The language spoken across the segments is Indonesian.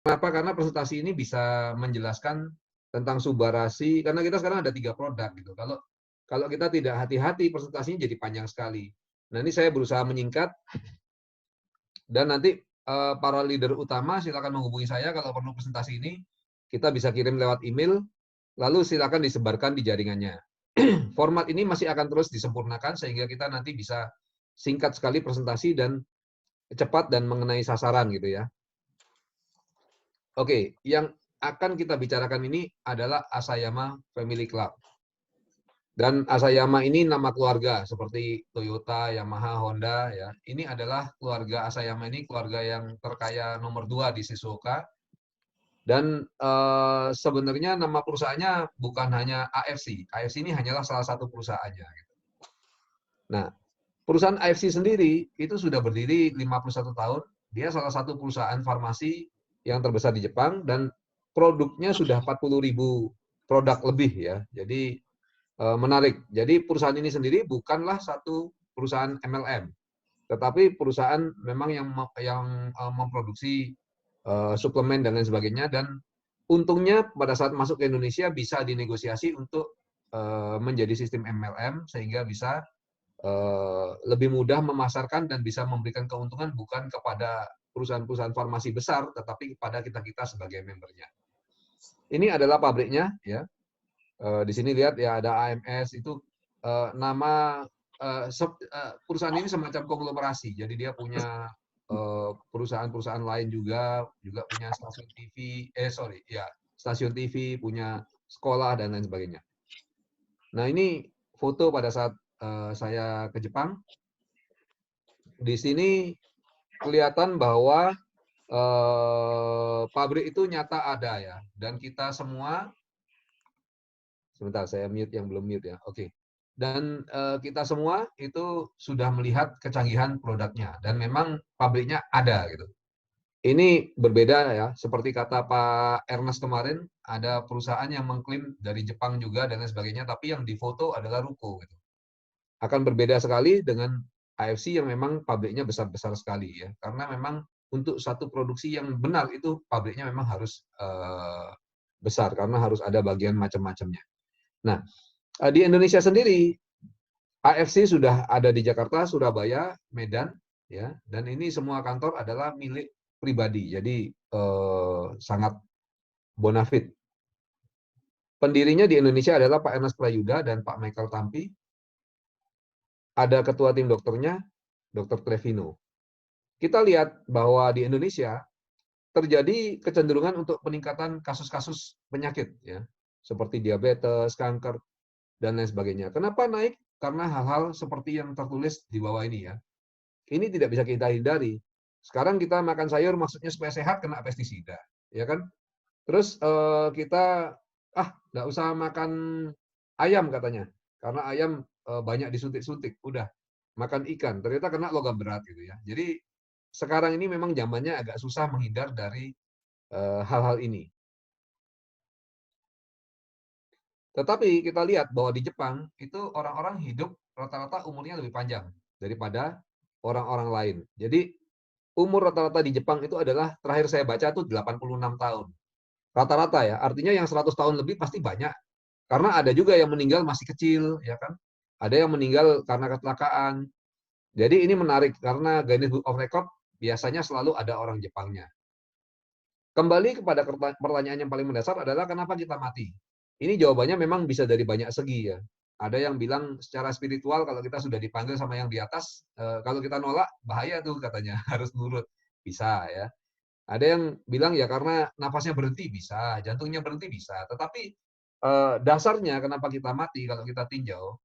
Kenapa? Karena presentasi ini bisa menjelaskan tentang subarasi, karena kita sekarang ada 3 produk gitu. Kalau kalau kita tidak hati-hati, presentasinya jadi panjang sekali. Nah, ini saya berusaha menyingkat dan nanti, para leader utama silakan menghubungi saya kalau perlu presentasi ini, kita bisa kirim lewat email, lalu silakan disebarkan di jaringannya. Format ini masih akan terus disempurnakan sehingga kita nanti bisa singkat sekali presentasi dan cepat dan mengenai sasaran gitu ya. Oke, yang akan kita bicarakan ini adalah Asayama Family Club. Dan Asayama ini nama keluarga seperti Toyota, Yamaha, Honda ya. Ini adalah keluarga Asayama ini keluarga yang terkaya nomor 2 di Shizuoka. Dan sebenarnya nama perusahaannya bukan hanya AFC. AFC ini hanyalah salah satu perusahaannya. Gitu. Nah, perusahaan AFC sendiri itu sudah berdiri 51 tahun. Dia salah satu perusahaan farmasi yang terbesar di Jepang dan produknya sudah 40.000 produk lebih ya. Jadi menarik. Jadi perusahaan ini sendiri bukanlah satu perusahaan MLM, tetapi perusahaan memang yang memproduksi suplemen dan lain sebagainya. Dan untungnya pada saat masuk ke Indonesia bisa dinegosiasi untuk menjadi sistem MLM sehingga bisa lebih mudah memasarkan dan bisa memberikan keuntungan bukan kepada perusahaan-perusahaan farmasi besar, tetapi kepada kita-kita sebagai membernya. Ini adalah pabriknya, ya. Di sini lihat ya ada AMS itu nama perusahaan ini semacam konglomerasi. Jadi dia punya perusahaan-perusahaan lain juga punya stasiun TV, stasiun TV, punya sekolah dan lain sebagainya. Nah ini foto pada saat saya ke Jepang. Di sini kelihatan bahwa pabrik itu nyata ada ya, dan kita semua, sebentar saya mute yang belum mute ya, oke. Dan kita semua itu sudah melihat kecanggihan produknya dan memang pabriknya ada gitu. Ini berbeda ya, seperti kata Pak Ernest kemarin, ada perusahaan yang mengklaim dari Jepang juga dan lain sebagainya, tapi yang difoto adalah ruko gitu. Akan berbeda sekali dengan AFC yang memang pabriknya besar-besar sekali ya, karena memang untuk satu produksi yang benar itu pabriknya memang harus besar karena harus ada bagian macam-macamnya. Nah, di Indonesia sendiri AFC sudah ada di Jakarta, Surabaya, Medan, ya, dan ini semua kantor adalah milik pribadi, jadi sangat bonafit. Pendirinya di Indonesia adalah Pak Ernest Prayuda dan Pak Michael Tampi. Ada ketua tim dokternya, Dr. Trevino. Kita lihat bahwa di Indonesia terjadi kecenderungan untuk peningkatan kasus-kasus penyakit, ya, seperti diabetes, kanker, dan lain sebagainya. Kenapa naik? Karena hal-hal seperti yang tertulis di bawah ini ya. Ini tidak bisa kita hindari. Sekarang kita makan sayur maksudnya supaya sehat kena pestisida, ya kan? Terus kita nggak usah makan ayam katanya, karena ayam banyak disuntik-suntik. Udah makan ikan, ternyata kena logam berat gitu ya. Jadi sekarang ini memang zamannya agak susah menghindar dari hal-hal ini. Tetapi kita lihat bahwa di Jepang itu orang-orang hidup rata-rata umurnya lebih panjang daripada orang-orang lain. Jadi umur rata-rata di Jepang itu adalah terakhir saya baca itu 86 tahun. Rata-rata ya, artinya yang 100 tahun lebih pasti banyak. Karena ada juga yang meninggal masih kecil, ya kan? Ada yang meninggal karena kecelakaan. Jadi ini menarik karena Guinness Book of Record biasanya selalu ada orang Jepangnya. Kembali kepada pertanyaan yang paling mendasar adalah kenapa kita mati? Ini jawabannya memang bisa dari banyak segi ya. Ada yang bilang secara spiritual kalau kita sudah dipanggil sama yang di atas, kalau kita nolak bahaya tuh katanya, harus nurut. Bisa ya. Ada yang bilang ya karena nafasnya berhenti bisa, jantungnya berhenti bisa. Tetapi dasarnya kenapa kita mati kalau kita tinjau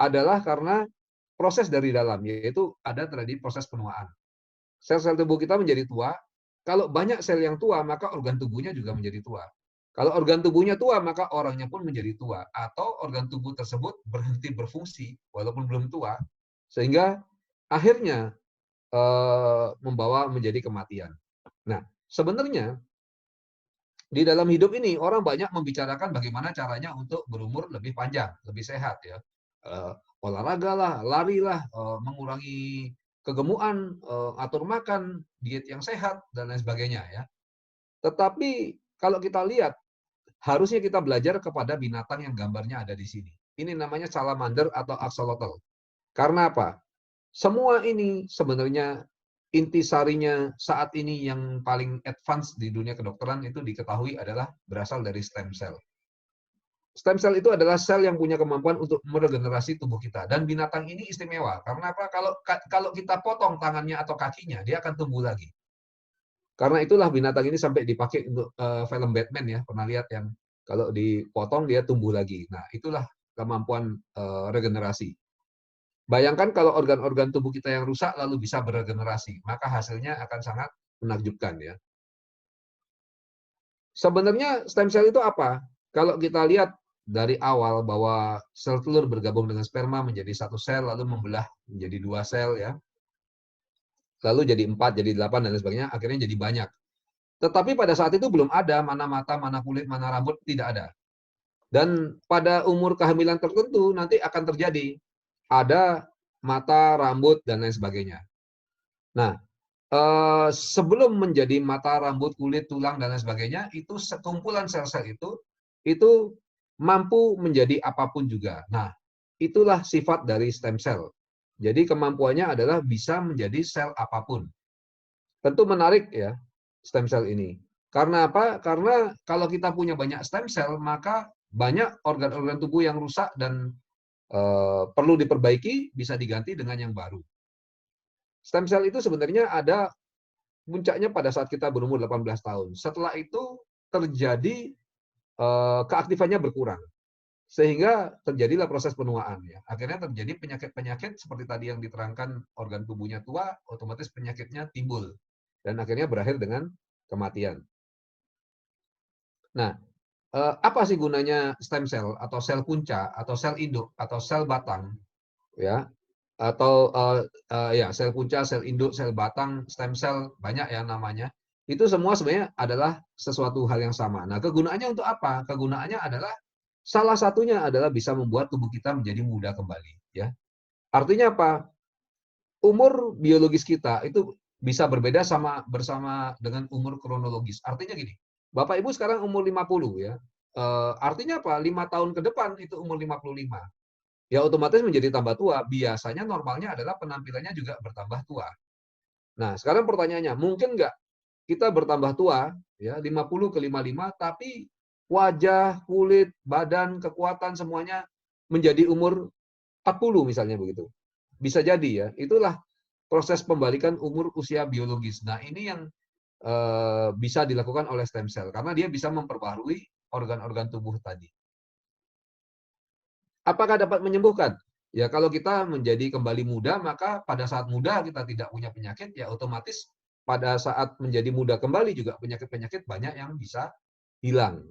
adalah karena proses dari dalam, yaitu ada terjadi proses penuaan. Sel-sel tubuh kita menjadi tua. Kalau banyak sel yang tua, maka organ tubuhnya juga menjadi tua. Kalau organ tubuhnya tua, maka orangnya pun menjadi tua. Atau organ tubuh tersebut berhenti berfungsi, walaupun belum tua, sehingga akhirnya membawa menjadi kematian. Nah, sebenarnya di dalam hidup ini orang banyak membicarakan bagaimana caranya untuk berumur lebih panjang, lebih sehat ya. Olahraga lah, lari lah, mengurangi kegemukan, atur makan, diet yang sehat dan lain sebagainya ya. Tetapi kalau kita lihat, harusnya kita belajar kepada binatang yang gambarnya ada di sini. Ini namanya salamander atau axolotl. Karena apa? Semua ini sebenarnya intisarinya saat ini yang paling advance di dunia kedokteran itu diketahui adalah berasal dari stem cell. Stem cell itu adalah sel yang punya kemampuan untuk meregenerasi tubuh kita. Dan binatang ini istimewa. Karena apa? Kalau kita potong tangannya atau kakinya, dia akan tumbuh lagi. Karena itulah binatang ini sampai dipakai untuk film Batman ya. Pernah lihat yang kalau dipotong dia tumbuh lagi. Nah, itulah kemampuan regenerasi. Bayangkan kalau organ-organ tubuh kita yang rusak lalu bisa beregenerasi, maka hasilnya akan sangat menakjubkan ya. Sebenarnya stem cell itu apa? Kalau kita lihat dari awal bahwa sel telur bergabung dengan sperma menjadi satu sel, lalu membelah menjadi 2 sel ya. Lalu jadi 4, jadi 8 dan lain sebagainya, akhirnya jadi banyak. Tetapi pada saat itu belum ada mana mata, mana kulit, mana rambut, tidak ada. Dan pada umur kehamilan tertentu nanti akan terjadi ada mata, rambut dan lain sebagainya. Nah, sebelum menjadi mata, rambut, kulit, tulang dan lain sebagainya, itu sekumpulan sel-sel itu mampu menjadi apapun juga. Nah, itulah sifat dari stem cell. Jadi kemampuannya adalah bisa menjadi sel apapun. Tentu menarik ya stem cell ini. Karena apa? Karena kalau kita punya banyak stem cell, maka banyak organ-organ tubuh yang rusak dan perlu diperbaiki bisa diganti dengan yang baru. Stem cell itu sebenarnya ada puncaknya pada saat kita berumur 18 tahun. Setelah itu terjadi keaktifannya berkurang. Sehingga terjadilah proses penuaan ya. Akhirnya terjadi penyakit-penyakit seperti tadi yang diterangkan organ tubuhnya tua, otomatis penyakitnya timbul dan akhirnya berakhir dengan kematian. Nah, apa sih gunanya stem cell atau sel punca atau sel induk atau sel batang ya? Atau ya sel punca, sel induk, sel batang, stem cell banyak ya namanya. Itu semua sebenarnya adalah sesuatu hal yang sama. Nah, kegunaannya untuk apa? Kegunaannya adalah salah satunya adalah bisa membuat tubuh kita menjadi muda kembali, ya. Artinya apa? Umur biologis kita itu bisa berbeda bersama dengan umur kronologis. Artinya gini, Bapak Ibu sekarang umur 50 ya. Artinya apa? 5 tahun ke depan itu umur 55. Ya otomatis menjadi tambah tua. Biasanya normalnya adalah penampilannya juga bertambah tua. Nah, sekarang pertanyaannya, mungkin nggak kita bertambah tua, ya 50 ke 55, tapi wajah, kulit, badan, kekuatan semuanya menjadi umur 40 misalnya begitu. Bisa jadi ya, itulah proses pembalikan umur usia biologis. Nah, ini yang bisa dilakukan oleh stem cell karena dia bisa memperbarui organ-organ tubuh tadi. Apakah dapat menyembuhkan? Ya kalau kita menjadi kembali muda, maka pada saat muda kita tidak punya penyakit, ya otomatis pada saat menjadi muda kembali juga penyakit-penyakit banyak yang bisa hilang.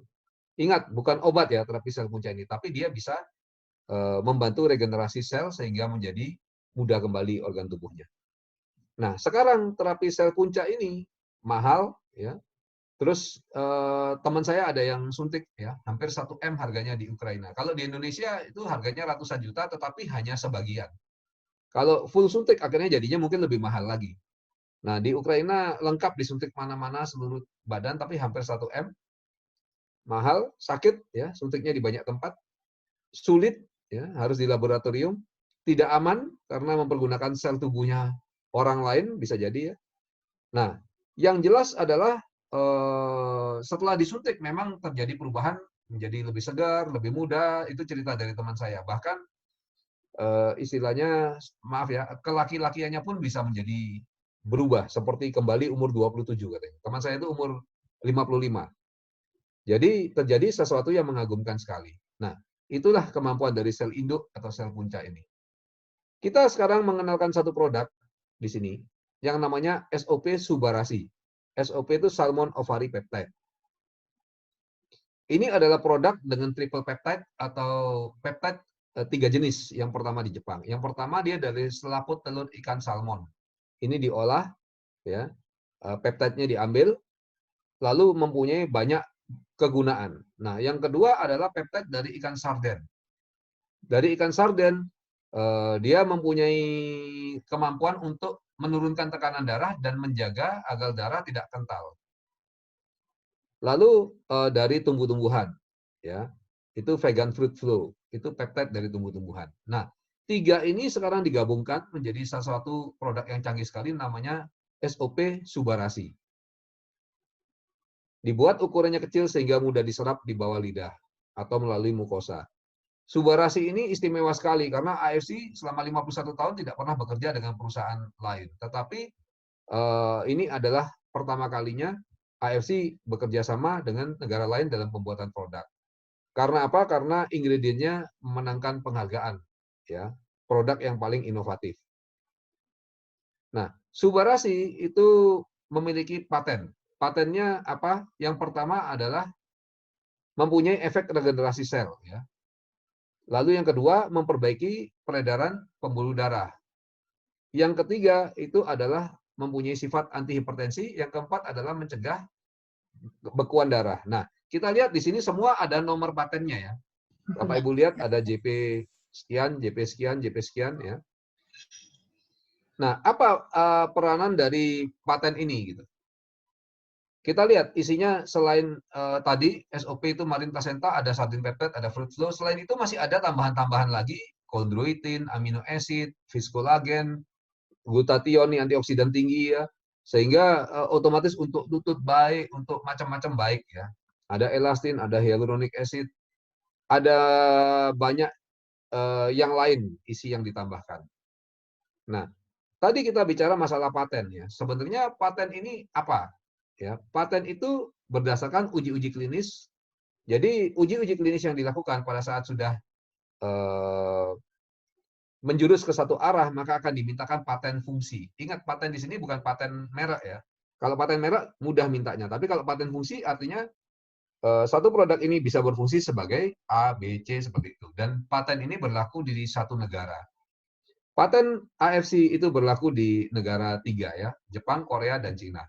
Ingat, bukan obat ya terapi sel punca ini, tapi dia bisa membantu regenerasi sel sehingga menjadi muda kembali organ tubuhnya. Nah, sekarang terapi sel punca ini mahal, ya. Terus teman saya ada yang suntik ya, hampir 1 M harganya di Ukraina. Kalau di Indonesia itu harganya ratusan juta, tetapi hanya sebagian. Kalau full suntik akhirnya jadinya mungkin lebih mahal lagi. Nah, di Ukraina lengkap disuntik mana-mana seluruh badan, tapi hampir 1 M. Mahal, sakit ya, suntiknya di banyak tempat. Sulit ya, harus di laboratorium. Tidak aman karena mempergunakan sel tubuhnya orang lain, bisa jadi ya. Nah, yang jelas adalah setelah disuntik memang terjadi perubahan menjadi lebih segar, lebih muda, itu cerita dari teman saya. Bahkan istilahnya maaf ya, kelaki-lakiannya pun bisa menjadi berubah seperti kembali umur 27 katanya. Teman saya itu umur 55. Jadi terjadi sesuatu yang mengagumkan sekali. Nah, itulah kemampuan dari sel induk atau sel punca ini. Kita sekarang mengenalkan satu produk di sini yang namanya SOP Subarasi. SOP itu Salmon Ovary Peptide. Ini adalah produk dengan triple peptide atau peptide 3 jenis. Yang pertama di Jepang. Yang pertama dia dari selaput telur ikan salmon. Ini diolah, ya, peptide-nya diambil, lalu mempunyai banyak kegunaan. Nah, yang kedua adalah peptide dari ikan sarden. Dari ikan sarden, dia mempunyai kemampuan untuk menurunkan tekanan darah dan menjaga agar darah tidak kental. Lalu dari tumbuh-tumbuhan, ya, itu vegan fruit flow, itu peptide dari tumbuh-tumbuhan. Nah, tiga ini sekarang digabungkan menjadi salah satu produk yang canggih sekali namanya SOP Subarasi. Dibuat ukurannya kecil sehingga mudah diserap di bawah lidah atau melalui mukosa. Subarasi ini istimewa sekali karena AFC selama 51 tahun tidak pernah bekerja dengan perusahaan lain. Tetapi ini adalah pertama kalinya AFC bekerja sama dengan negara lain dalam pembuatan produk. Karena apa? Karena ingredientnya memenangkan penghargaan, ya, produk yang paling inovatif. Nah, Subarasi itu memiliki paten. Patennya apa? Yang pertama adalah mempunyai efek regenerasi sel, ya. Lalu yang kedua, memperbaiki peredaran pembuluh darah. Yang ketiga itu adalah mempunyai sifat antihipertensi. Yang keempat adalah mencegah bekuan darah. Nah, kita lihat di sini semua ada nomor patennya ya. Bapak Ibu lihat ada JP sekian, JP sekian, JP sekian ya. Nah, apa peranan dari paten ini gitu? Kita lihat isinya selain tadi SOP itu marine placenta, ada sardine peptide, ada fruit flow. Selain itu masih ada tambahan-tambahan lagi, chondroitin, amino acid, fiskolagen, glutathione nih antioksidan tinggi ya. Sehingga otomatis untuk lutut baik, untuk macam-macam baik ya. Ada elastin, ada hyaluronic acid, ada banyak yang lain isi yang ditambahkan. Nah, tadi kita bicara masalah paten ya. Sebenarnya paten ini apa? Ya, paten itu berdasarkan uji-uji klinis. Jadi uji-uji klinis yang dilakukan pada saat sudah menjurus ke satu arah, maka akan dimintakan paten fungsi. Ingat, paten di sini bukan paten merek ya. Kalau paten merek mudah mintanya, tapi kalau paten fungsi artinya satu produk ini bisa berfungsi sebagai A, B, C seperti itu. Dan paten ini berlaku di satu negara. Paten AFC itu berlaku di negara 3 ya, Jepang, Korea, dan Cina.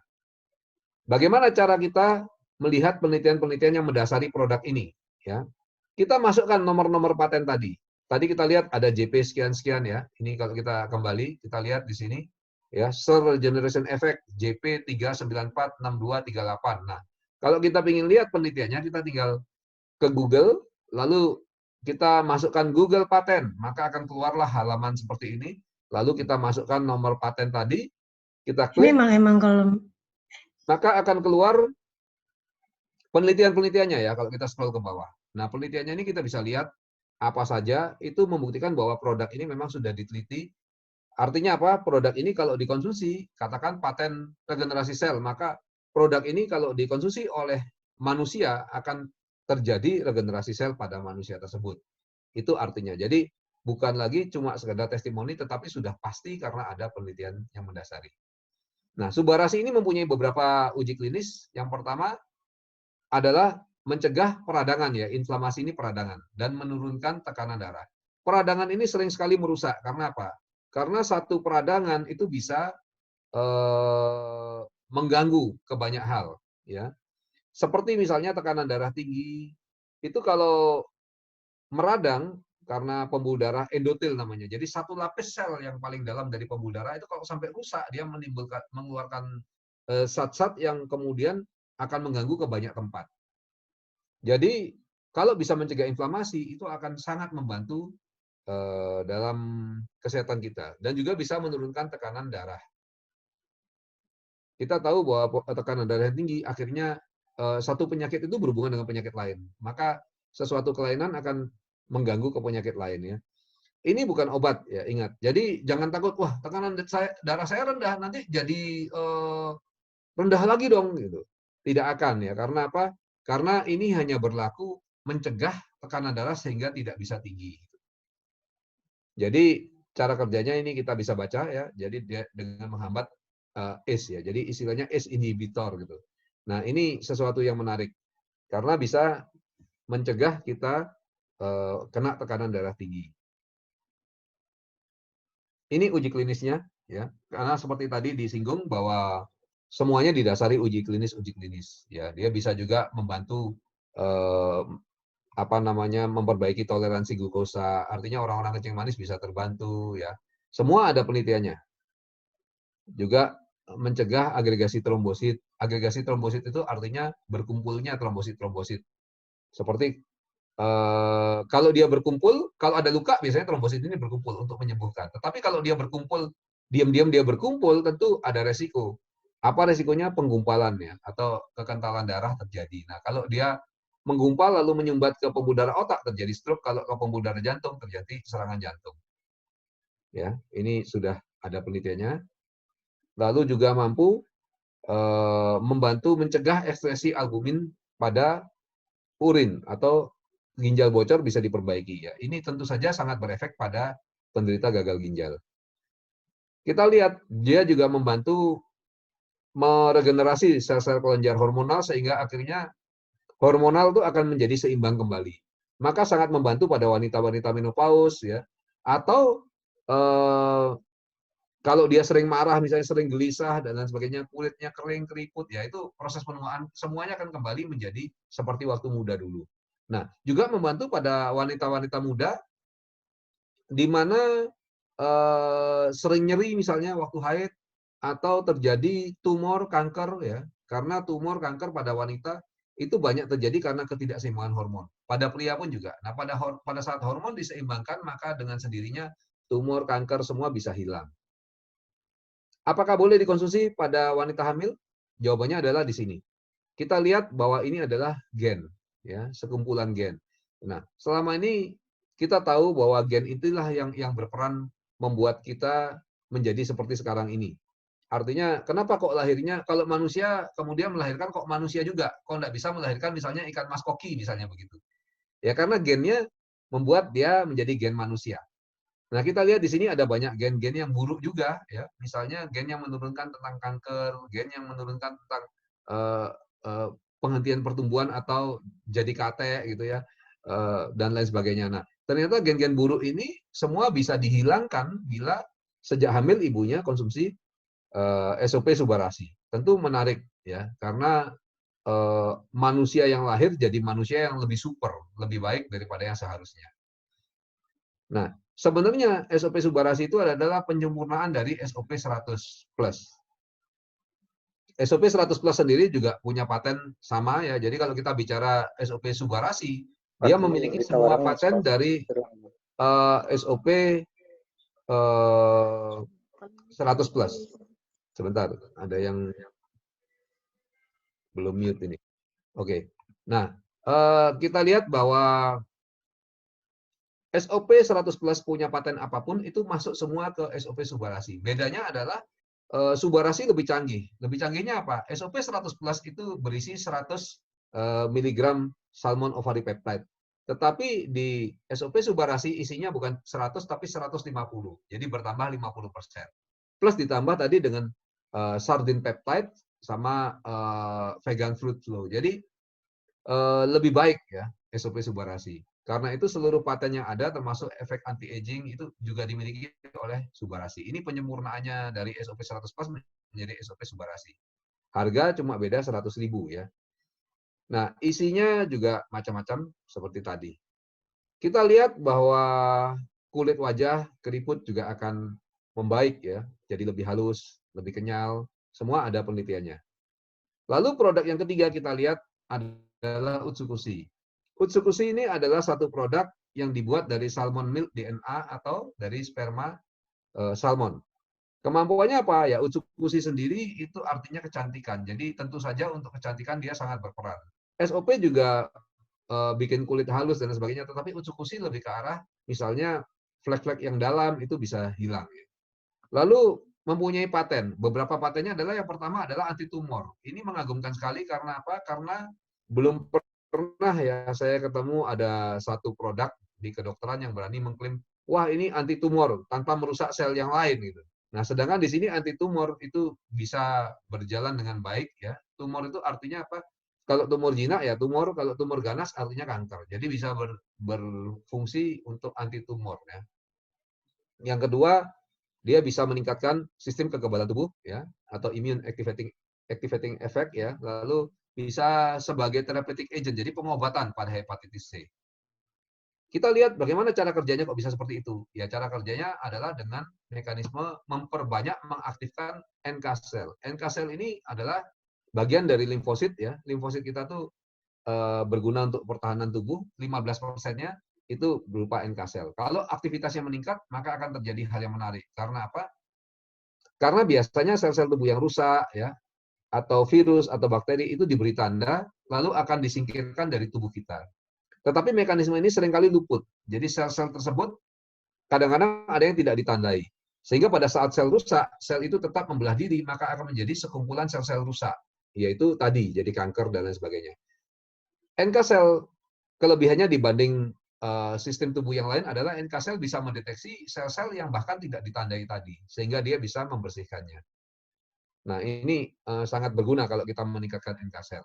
Bagaimana cara kita melihat penelitian-penelitian yang mendasari produk ini? Ya, kita masukkan nomor-nomor paten tadi. Tadi kita lihat ada JP sekian-sekian ya. Ini kalau kita kembali, kita lihat di sini ya, cell regeneration effect JP 3946238. Nah, kalau kita ingin lihat penelitiannya, kita tinggal ke Google, lalu kita masukkan Google paten, maka akan keluarlah halaman seperti ini. Lalu kita masukkan nomor paten tadi, kita klik, Ini emang kalau maka akan keluar penelitian-penelitiannya ya, kalau kita scroll ke bawah. Nah, penelitiannya ini kita bisa lihat apa saja, itu membuktikan bahwa produk ini memang sudah diteliti. Artinya apa? Produk ini kalau dikonsumsi, katakan paten regenerasi sel, maka produk ini kalau dikonsumsi oleh manusia akan terjadi regenerasi sel pada manusia tersebut. Itu artinya. Jadi bukan lagi cuma sekedar testimoni, tetapi sudah pasti karena ada penelitian yang mendasari. Nah, Subarasi ini mempunyai beberapa uji klinis. Yang pertama adalah mencegah peradangan ya, inflamasi ini peradangan, dan menurunkan tekanan darah. Peradangan ini sering sekali merusak. Karena apa? Karena satu peradangan itu bisa mengganggu ke banyak hal. Ya, seperti misalnya tekanan darah tinggi, itu kalau meradang karena pembuluh darah endotel namanya. Jadi satu lapis sel yang paling dalam dari pembuluh darah itu kalau sampai rusak, dia mengeluarkan zat-zat yang kemudian akan mengganggu ke banyak tempat. Jadi kalau bisa mencegah inflamasi itu akan sangat membantu dalam kesehatan kita dan juga bisa menurunkan tekanan darah. Kita tahu bahwa tekanan darah yang tinggi akhirnya satu penyakit itu berhubungan dengan penyakit lain. Maka sesuatu kelainan akan mengganggu ke penyakit lain ya. Ini bukan obat ya, ingat. Jadi jangan takut, wah tekanan darah saya rendah, nanti jadi rendah lagi dong gitu. Tidak akan ya, karena apa? Karena ini hanya berlaku mencegah tekanan darah sehingga tidak bisa tinggi. Jadi cara kerjanya ini kita bisa baca ya. Jadi dia dengan menghambat ACE ya. Jadi istilahnya ACE inhibitor gitu. Nah, ini sesuatu yang menarik karena bisa mencegah kita kena tekanan darah tinggi. Ini uji klinisnya ya. Karena seperti tadi disinggung bahwa semuanya didasari uji klinis ya. Dia bisa juga membantu memperbaiki toleransi glukosa. Artinya orang-orang kencing manis bisa terbantu ya. Semua ada penelitiannya. Juga mencegah agregasi trombosit. Agregasi trombosit itu artinya berkumpulnya trombosit-trombosit. Seperti kalau dia berkumpul, kalau ada luka biasanya trombosit ini berkumpul untuk menyembuhkan. Tetapi kalau dia berkumpul, diam-diam dia berkumpul, tentu ada resiko. Apa resikonya? Penggumpalan ya, atau kekentalan darah terjadi. Nah, kalau dia menggumpal lalu menyumbat ke pembuluh darah otak, terjadi stroke. Kalau ke pembuluh darah jantung, terjadi serangan jantung. Ya, ini sudah ada penelitiannya. Lalu juga mampu membantu mencegah ekspresi albumin pada urin atau ginjal bocor bisa diperbaiki ya. Ini tentu saja sangat berefek pada penderita gagal ginjal. Kita lihat dia juga membantu meregenerasi sel-sel kelenjar hormonal sehingga akhirnya hormonal itu akan menjadi seimbang kembali. Maka sangat membantu pada wanita-wanita menopause ya. Atau kalau dia sering marah, misalnya sering gelisah dan lain sebagainya, kulitnya kering, keriput, ya itu proses penuaan semuanya akan kembali menjadi seperti waktu muda dulu. Nah, juga membantu pada wanita-wanita muda di mana sering nyeri misalnya waktu haid atau terjadi tumor kanker ya, karena tumor kanker pada wanita itu banyak terjadi karena ketidakseimbangan hormon. Pada pria pun juga. Nah, pada saat hormon diseimbangkan maka dengan sendirinya tumor kanker semua bisa hilang. Apakah boleh dikonsumsi pada wanita hamil? Jawabannya adalah di sini. Kita lihat bahwa ini adalah gen, ya, sekumpulan gen. Nah, selama ini kita tahu bahwa gen itulah yang berperan membuat kita menjadi seperti sekarang ini. Artinya, kenapa kok lahirnya, kalau manusia kemudian melahirkan kok manusia juga, kok nggak bisa melahirkan misalnya ikan mas koki misalnya begitu. Ya karena gennya membuat dia menjadi gen manusia. Nah, kita lihat di sini ada banyak gen-gen yang buruk juga, ya. Misalnya gen yang menurunkan tentang kanker, gen yang menurunkan tentang uh, uh, penghentian pertumbuhan atau jadi kate gitu ya, dan lain sebagainya. Nah, ternyata gen-gen buruk ini semua bisa dihilangkan bila sejak hamil ibunya konsumsi SOP Subarasi. Tentu menarik ya, karena manusia yang lahir jadi manusia yang lebih super, lebih baik daripada yang seharusnya. Nah, sebenarnya SOP Subarasi itu adalah penyempurnaan dari SOP 100 plus. SOP 100 plus sendiri juga punya paten sama ya. Jadi kalau kita bicara SOP Subarasi, dia memiliki semua paten dari SOP 100 plus. Sebentar, ada yang belum mute ini. Oke. Nah, kita lihat bahwa SOP 100 plus punya paten apapun itu masuk semua ke SOP Subarasi. Bedanya adalah Subarasi lebih canggih. Lebih canggihnya apa? SOP 100 plus itu berisi 100 mg salmon ovary peptide. Tetapi di SOP Subarasi isinya bukan 100 tapi 150. Jadi bertambah 50%. Plus ditambah tadi dengan sardine peptide sama vegan fruit flow. Jadi lebih baik ya SOP Subarasi. Karena itu seluruh paten yang ada termasuk efek anti-aging itu juga dimiliki oleh Subarasi. Ini penyempurnaannya dari SOP 100 plus menjadi SOP Subarasi. Harga cuma beda 100.000 ya. Nah, isinya juga macam-macam seperti tadi. Kita lihat bahwa kulit wajah, keriput juga akan membaik ya, jadi lebih halus, lebih kenyal, semua ada penelitiannya. Lalu produk yang ketiga kita lihat adalah Utsukushi. Utsukushi ini adalah satu produk yang dibuat dari salmon milk DNA atau dari sperma salmon. Kemampuannya apa? Ya, Utsukushi sendiri itu artinya kecantikan. Jadi tentu saja untuk kecantikan dia sangat berperan. SOP juga bikin kulit halus dan sebagainya, tetapi Utsukushi lebih ke arah misalnya flek-flek yang dalam itu bisa hilang. Lalu mempunyai paten. Beberapa patennya adalah yang pertama adalah anti tumor. Ini mengagumkan sekali karena apa? Karena belum pernah ya saya ketemu ada satu produk di kedokteran yang berani mengklaim, wah ini anti tumor tanpa merusak sel yang lain gitu. Nah, sedangkan di sini anti tumor itu bisa berjalan dengan baik ya. Tumor itu artinya apa? Kalau tumor jinak ya tumor, kalau tumor ganas artinya kanker. Jadi bisa berfungsi untuk anti tumor ya. Yang kedua, dia bisa meningkatkan sistem kekebalan tubuh ya atau immune activating effect ya. Lalu bisa sebagai therapeutic agent, jadi pengobatan pada hepatitis C. Kita lihat bagaimana cara kerjanya kok bisa seperti itu. Ya, cara kerjanya adalah dengan mekanisme memperbanyak mengaktifkan NK cell. NK cell ini adalah bagian dari limfosit ya. Limfosit kita tuh berguna untuk pertahanan tubuh, 15%-nya itu berupa NK cell. Kalau aktivitasnya meningkat, maka akan terjadi hal yang menarik. Karena apa? Karena biasanya sel-sel tubuh yang rusak ya, atau virus atau bakteri itu diberi tanda, lalu akan disingkirkan dari tubuh kita. Tetapi mekanisme ini seringkali luput. Jadi sel-sel tersebut kadang-kadang ada yang tidak ditandai. Sehingga pada saat sel rusak, sel itu tetap membelah diri, maka akan menjadi sekumpulan sel-sel rusak. Yaitu tadi, jadi kanker dan lain sebagainya. NK sel kelebihannya dibanding sistem tubuh yang lain adalah NK sel bisa mendeteksi sel-sel yang bahkan tidak ditandai tadi, sehingga dia bisa membersihkannya. Nah, ini sangat berguna kalau kita meningkatkan NK sel.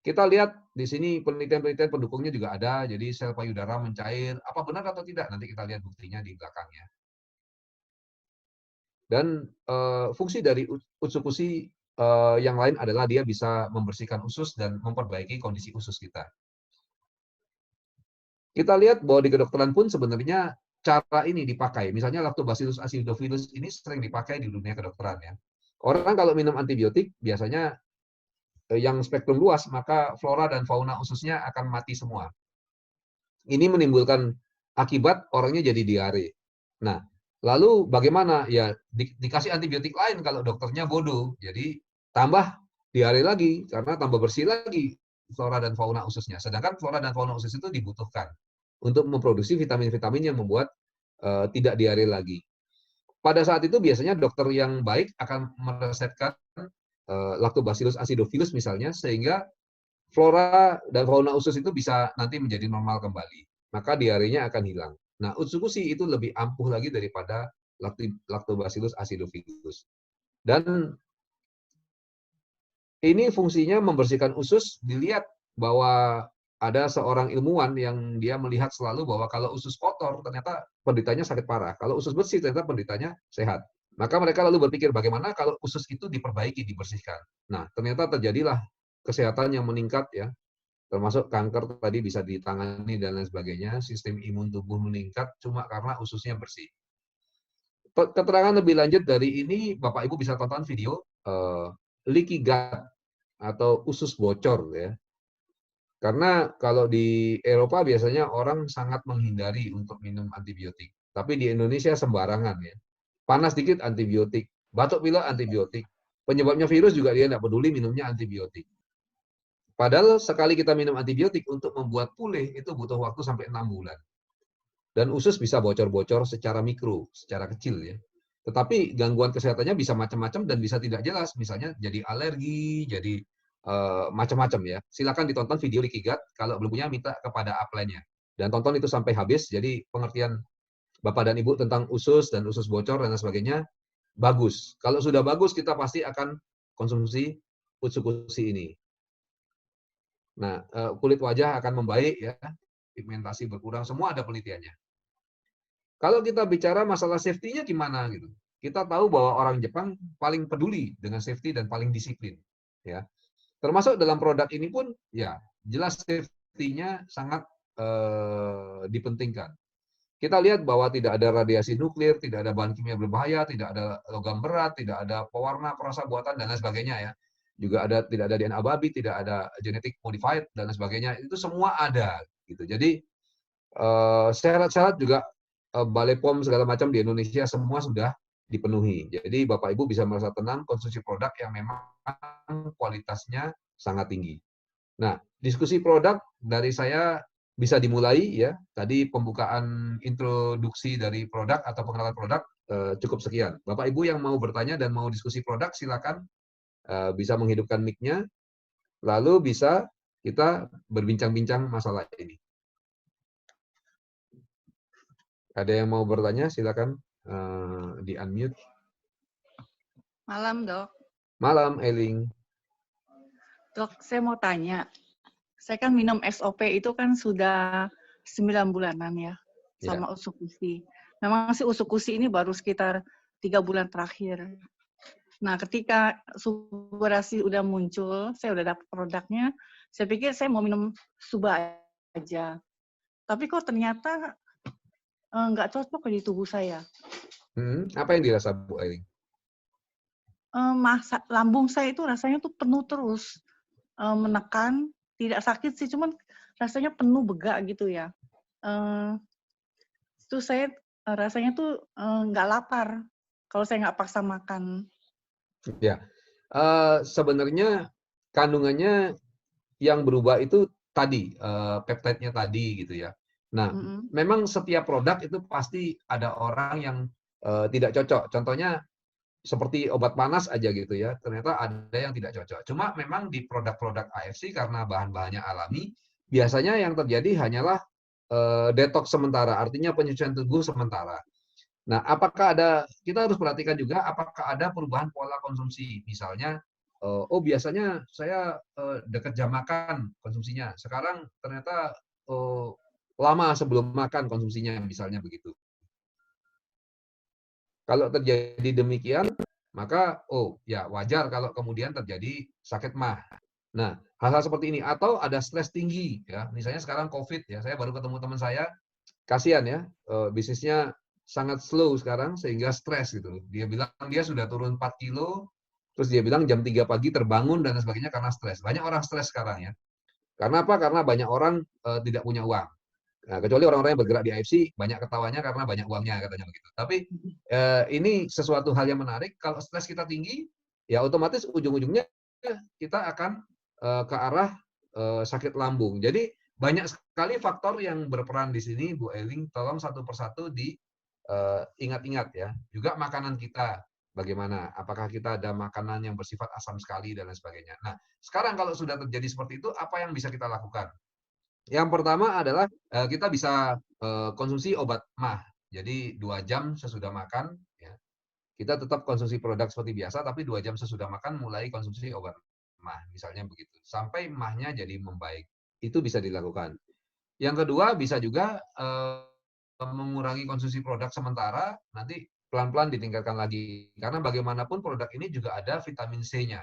Kita lihat di sini penelitian-penelitian pendukungnya juga ada, jadi sel payudara mencair. Apa benar atau tidak? Nanti kita lihat buktinya di belakangnya. Dan fungsi dari utsukushi yang lain adalah dia bisa membersihkan usus dan memperbaiki kondisi usus kita. Kita lihat bahwa di kedokteran pun sebenarnya cara ini dipakai. Misalnya Lactobacillus acidophilus ini sering dipakai di dunia kedokteran ya. Orang kalau minum antibiotik biasanya yang spektrum luas, maka flora dan fauna ususnya akan mati semua. Ini menimbulkan akibat orangnya jadi diare. Nah, lalu bagaimana? Ya dikasih antibiotik lain kalau dokternya bodoh. Jadi tambah diare lagi karena tambah bersih lagi flora dan fauna ususnya. Sedangkan flora dan fauna usus itu dibutuhkan untuk memproduksi vitamin-vitamin yang membuat tidak diare lagi. Pada saat itu biasanya dokter yang baik akan meresepkan Lactobacillus acidophilus misalnya, sehingga flora dan fauna usus itu bisa nanti menjadi normal kembali. Maka diarenya akan hilang. Nah, utsukushi itu lebih ampuh lagi daripada Lactobacillus acidophilus. Dan ini fungsinya membersihkan usus. Dilihat bahwa ada seorang ilmuwan yang dia melihat selalu bahwa kalau usus kotor ternyata penderitanya sakit parah. Kalau usus bersih ternyata penderitanya sehat. Maka mereka lalu berpikir bagaimana kalau usus itu diperbaiki, dibersihkan. Nah, ternyata terjadilah kesehatan yang meningkat ya, termasuk kanker tadi bisa ditangani dan lain sebagainya, sistem imun tubuh meningkat cuma karena ususnya bersih. Keterangan lebih lanjut dari ini Bapak Ibu bisa tonton video leaky gut atau usus bocor ya. Karena kalau di Eropa biasanya orang sangat menghindari untuk minum antibiotik. Tapi di Indonesia sembarangan ya. Panas dikit antibiotik, batuk pilek antibiotik. Penyebabnya virus juga dia tidak peduli, minumnya antibiotik. Padahal sekali kita minum antibiotik untuk membuat pulih itu butuh waktu sampai 6 bulan. Dan usus bisa bocor-bocor secara mikro, secara kecil ya. Tetapi gangguan kesehatannya bisa macam-macam dan bisa tidak jelas. Misalnya jadi alergi, jadi macam-macam ya. Silakan ditonton video leaky gut. Kalau belum punya minta kepada upline-nya. Dan tonton itu sampai habis. Jadi pengertian Bapak dan Ibu tentang usus dan usus bocor dan sebagainya bagus. Kalau sudah bagus kita pasti akan konsumsi utsukushi ini. Nah, kulit wajah akan membaik ya, pigmentasi berkurang, semua ada penelitiannya. Kalau kita bicara masalah safety-nya gimana gitu. Kita tahu bahwa orang Jepang paling peduli dengan safety dan paling disiplin. Ya. Termasuk dalam produk ini pun ya jelas safety-nya sangat dipentingkan. Kita lihat bahwa tidak ada radiasi nuklir, tidak ada bahan kimia berbahaya, tidak ada logam berat, tidak ada pewarna, perasa buatan dan lain sebagainya ya. Juga tidak ada DNA babi, tidak ada genetic modified dan lain sebagainya. Itu semua ada gitu. Jadi syarat-syarat juga Balai POM segala macam di Indonesia semua sudah dipenuhi. Jadi Bapak Ibu bisa merasa tenang konsumsi produk yang memang kualitasnya sangat tinggi. Nah, diskusi produk dari saya bisa dimulai ya. Tadi pembukaan introduksi dari produk atau pengenalan produk cukup sekian. Bapak Ibu yang mau bertanya dan mau diskusi produk silakan bisa menghidupkan mic-nya lalu bisa kita berbincang-bincang masalah ini. Ada yang mau bertanya silakan di unmute. Malam, Dok. Malam, Eling. Dok, saya mau tanya. Saya kan minum SOP itu kan sudah 9 bulanan ya, sama utsukushi. Memang sih utsukushi ini baru sekitar 3 bulan terakhir. Nah, ketika Subarasi udah muncul, saya udah dapat produknya, saya pikir saya mau minum Suba aja. tapi kok ternyata nggak cocok di tubuh saya. Apa yang dirasa Bu Ailing? Lambung saya itu rasanya tuh penuh terus, menekan, tidak sakit sih, cuman rasanya penuh begak gitu ya. Terus saya rasanya tuh nggak lapar kalau saya nggak paksa makan. Ya, sebenarnya kandungannya yang berubah itu tadi, peptide-nya tadi gitu ya. Nah, memang setiap produk itu pasti ada orang yang tidak cocok. Contohnya seperti obat panas aja gitu ya, ternyata ada yang tidak cocok. Cuma memang di produk-produk AFC karena bahan-bahannya alami, biasanya yang terjadi hanyalah detox sementara, artinya penyucian tubuh sementara. Nah, kita harus perhatikan juga apakah ada perubahan pola konsumsi. Misalnya, biasanya saya dekat jam makan konsumsinya, sekarang ternyata lama sebelum makan konsumsinya, misalnya begitu. Kalau terjadi demikian, maka ya wajar kalau kemudian terjadi sakit mah. Nah, hal-hal seperti ini atau ada stres tinggi ya. Misalnya sekarang COVID ya, saya baru ketemu teman saya, kasihan ya, bisnisnya sangat slow sekarang sehingga stres gitu. Dia bilang dia sudah turun 4 kilo, terus dia bilang jam 3 pagi terbangun dan sebagainya karena stres. Banyak orang stres sekarang ya. Karena apa? Karena banyak orang tidak punya uang. Nah, kecuali orang-orang yang bergerak di AFC, banyak ketawanya karena banyak uangnya, katanya begitu. Tapi ini sesuatu hal yang menarik, kalau stres kita tinggi, ya otomatis ujung-ujungnya kita akan ke arah sakit lambung. Jadi banyak sekali faktor yang berperan di sini, Bu Ailing, tolong satu persatu diingat-ingat ya. Juga makanan kita, bagaimana? Apakah kita ada makanan yang bersifat asam sekali dan lain sebagainya. Nah, sekarang kalau sudah terjadi seperti itu, apa yang bisa kita lakukan? Yang pertama adalah kita bisa konsumsi obat MAH. Jadi 2 jam sesudah makan, ya, kita tetap konsumsi produk seperti biasa, tapi 2 jam sesudah makan mulai konsumsi obat MAH, misalnya begitu. Sampai MAH-nya jadi membaik. Itu bisa dilakukan. Yang kedua bisa juga mengurangi konsumsi produk sementara, nanti pelan-pelan ditingkatkan lagi. Karena bagaimanapun produk ini juga ada vitamin C-nya.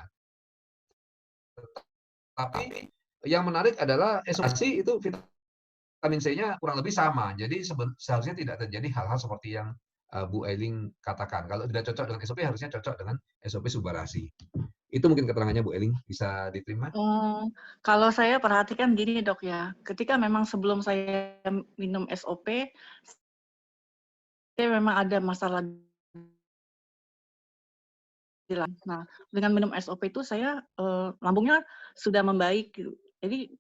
Tapi yang menarik adalah SOP itu vitamin C-nya kurang lebih sama. Jadi seharusnya tidak terjadi hal-hal seperti yang Bu Ailing katakan. Kalau tidak cocok dengan SOP, harusnya cocok dengan SOP Subarasi. Itu mungkin keterangannya Bu Ailing, bisa diterima? Kalau saya perhatikan gini dok ya, ketika memang sebelum saya minum SOP, saya memang ada masalah. Nah, dengan minum SOP itu saya lambungnya sudah membaik gitu. Jadi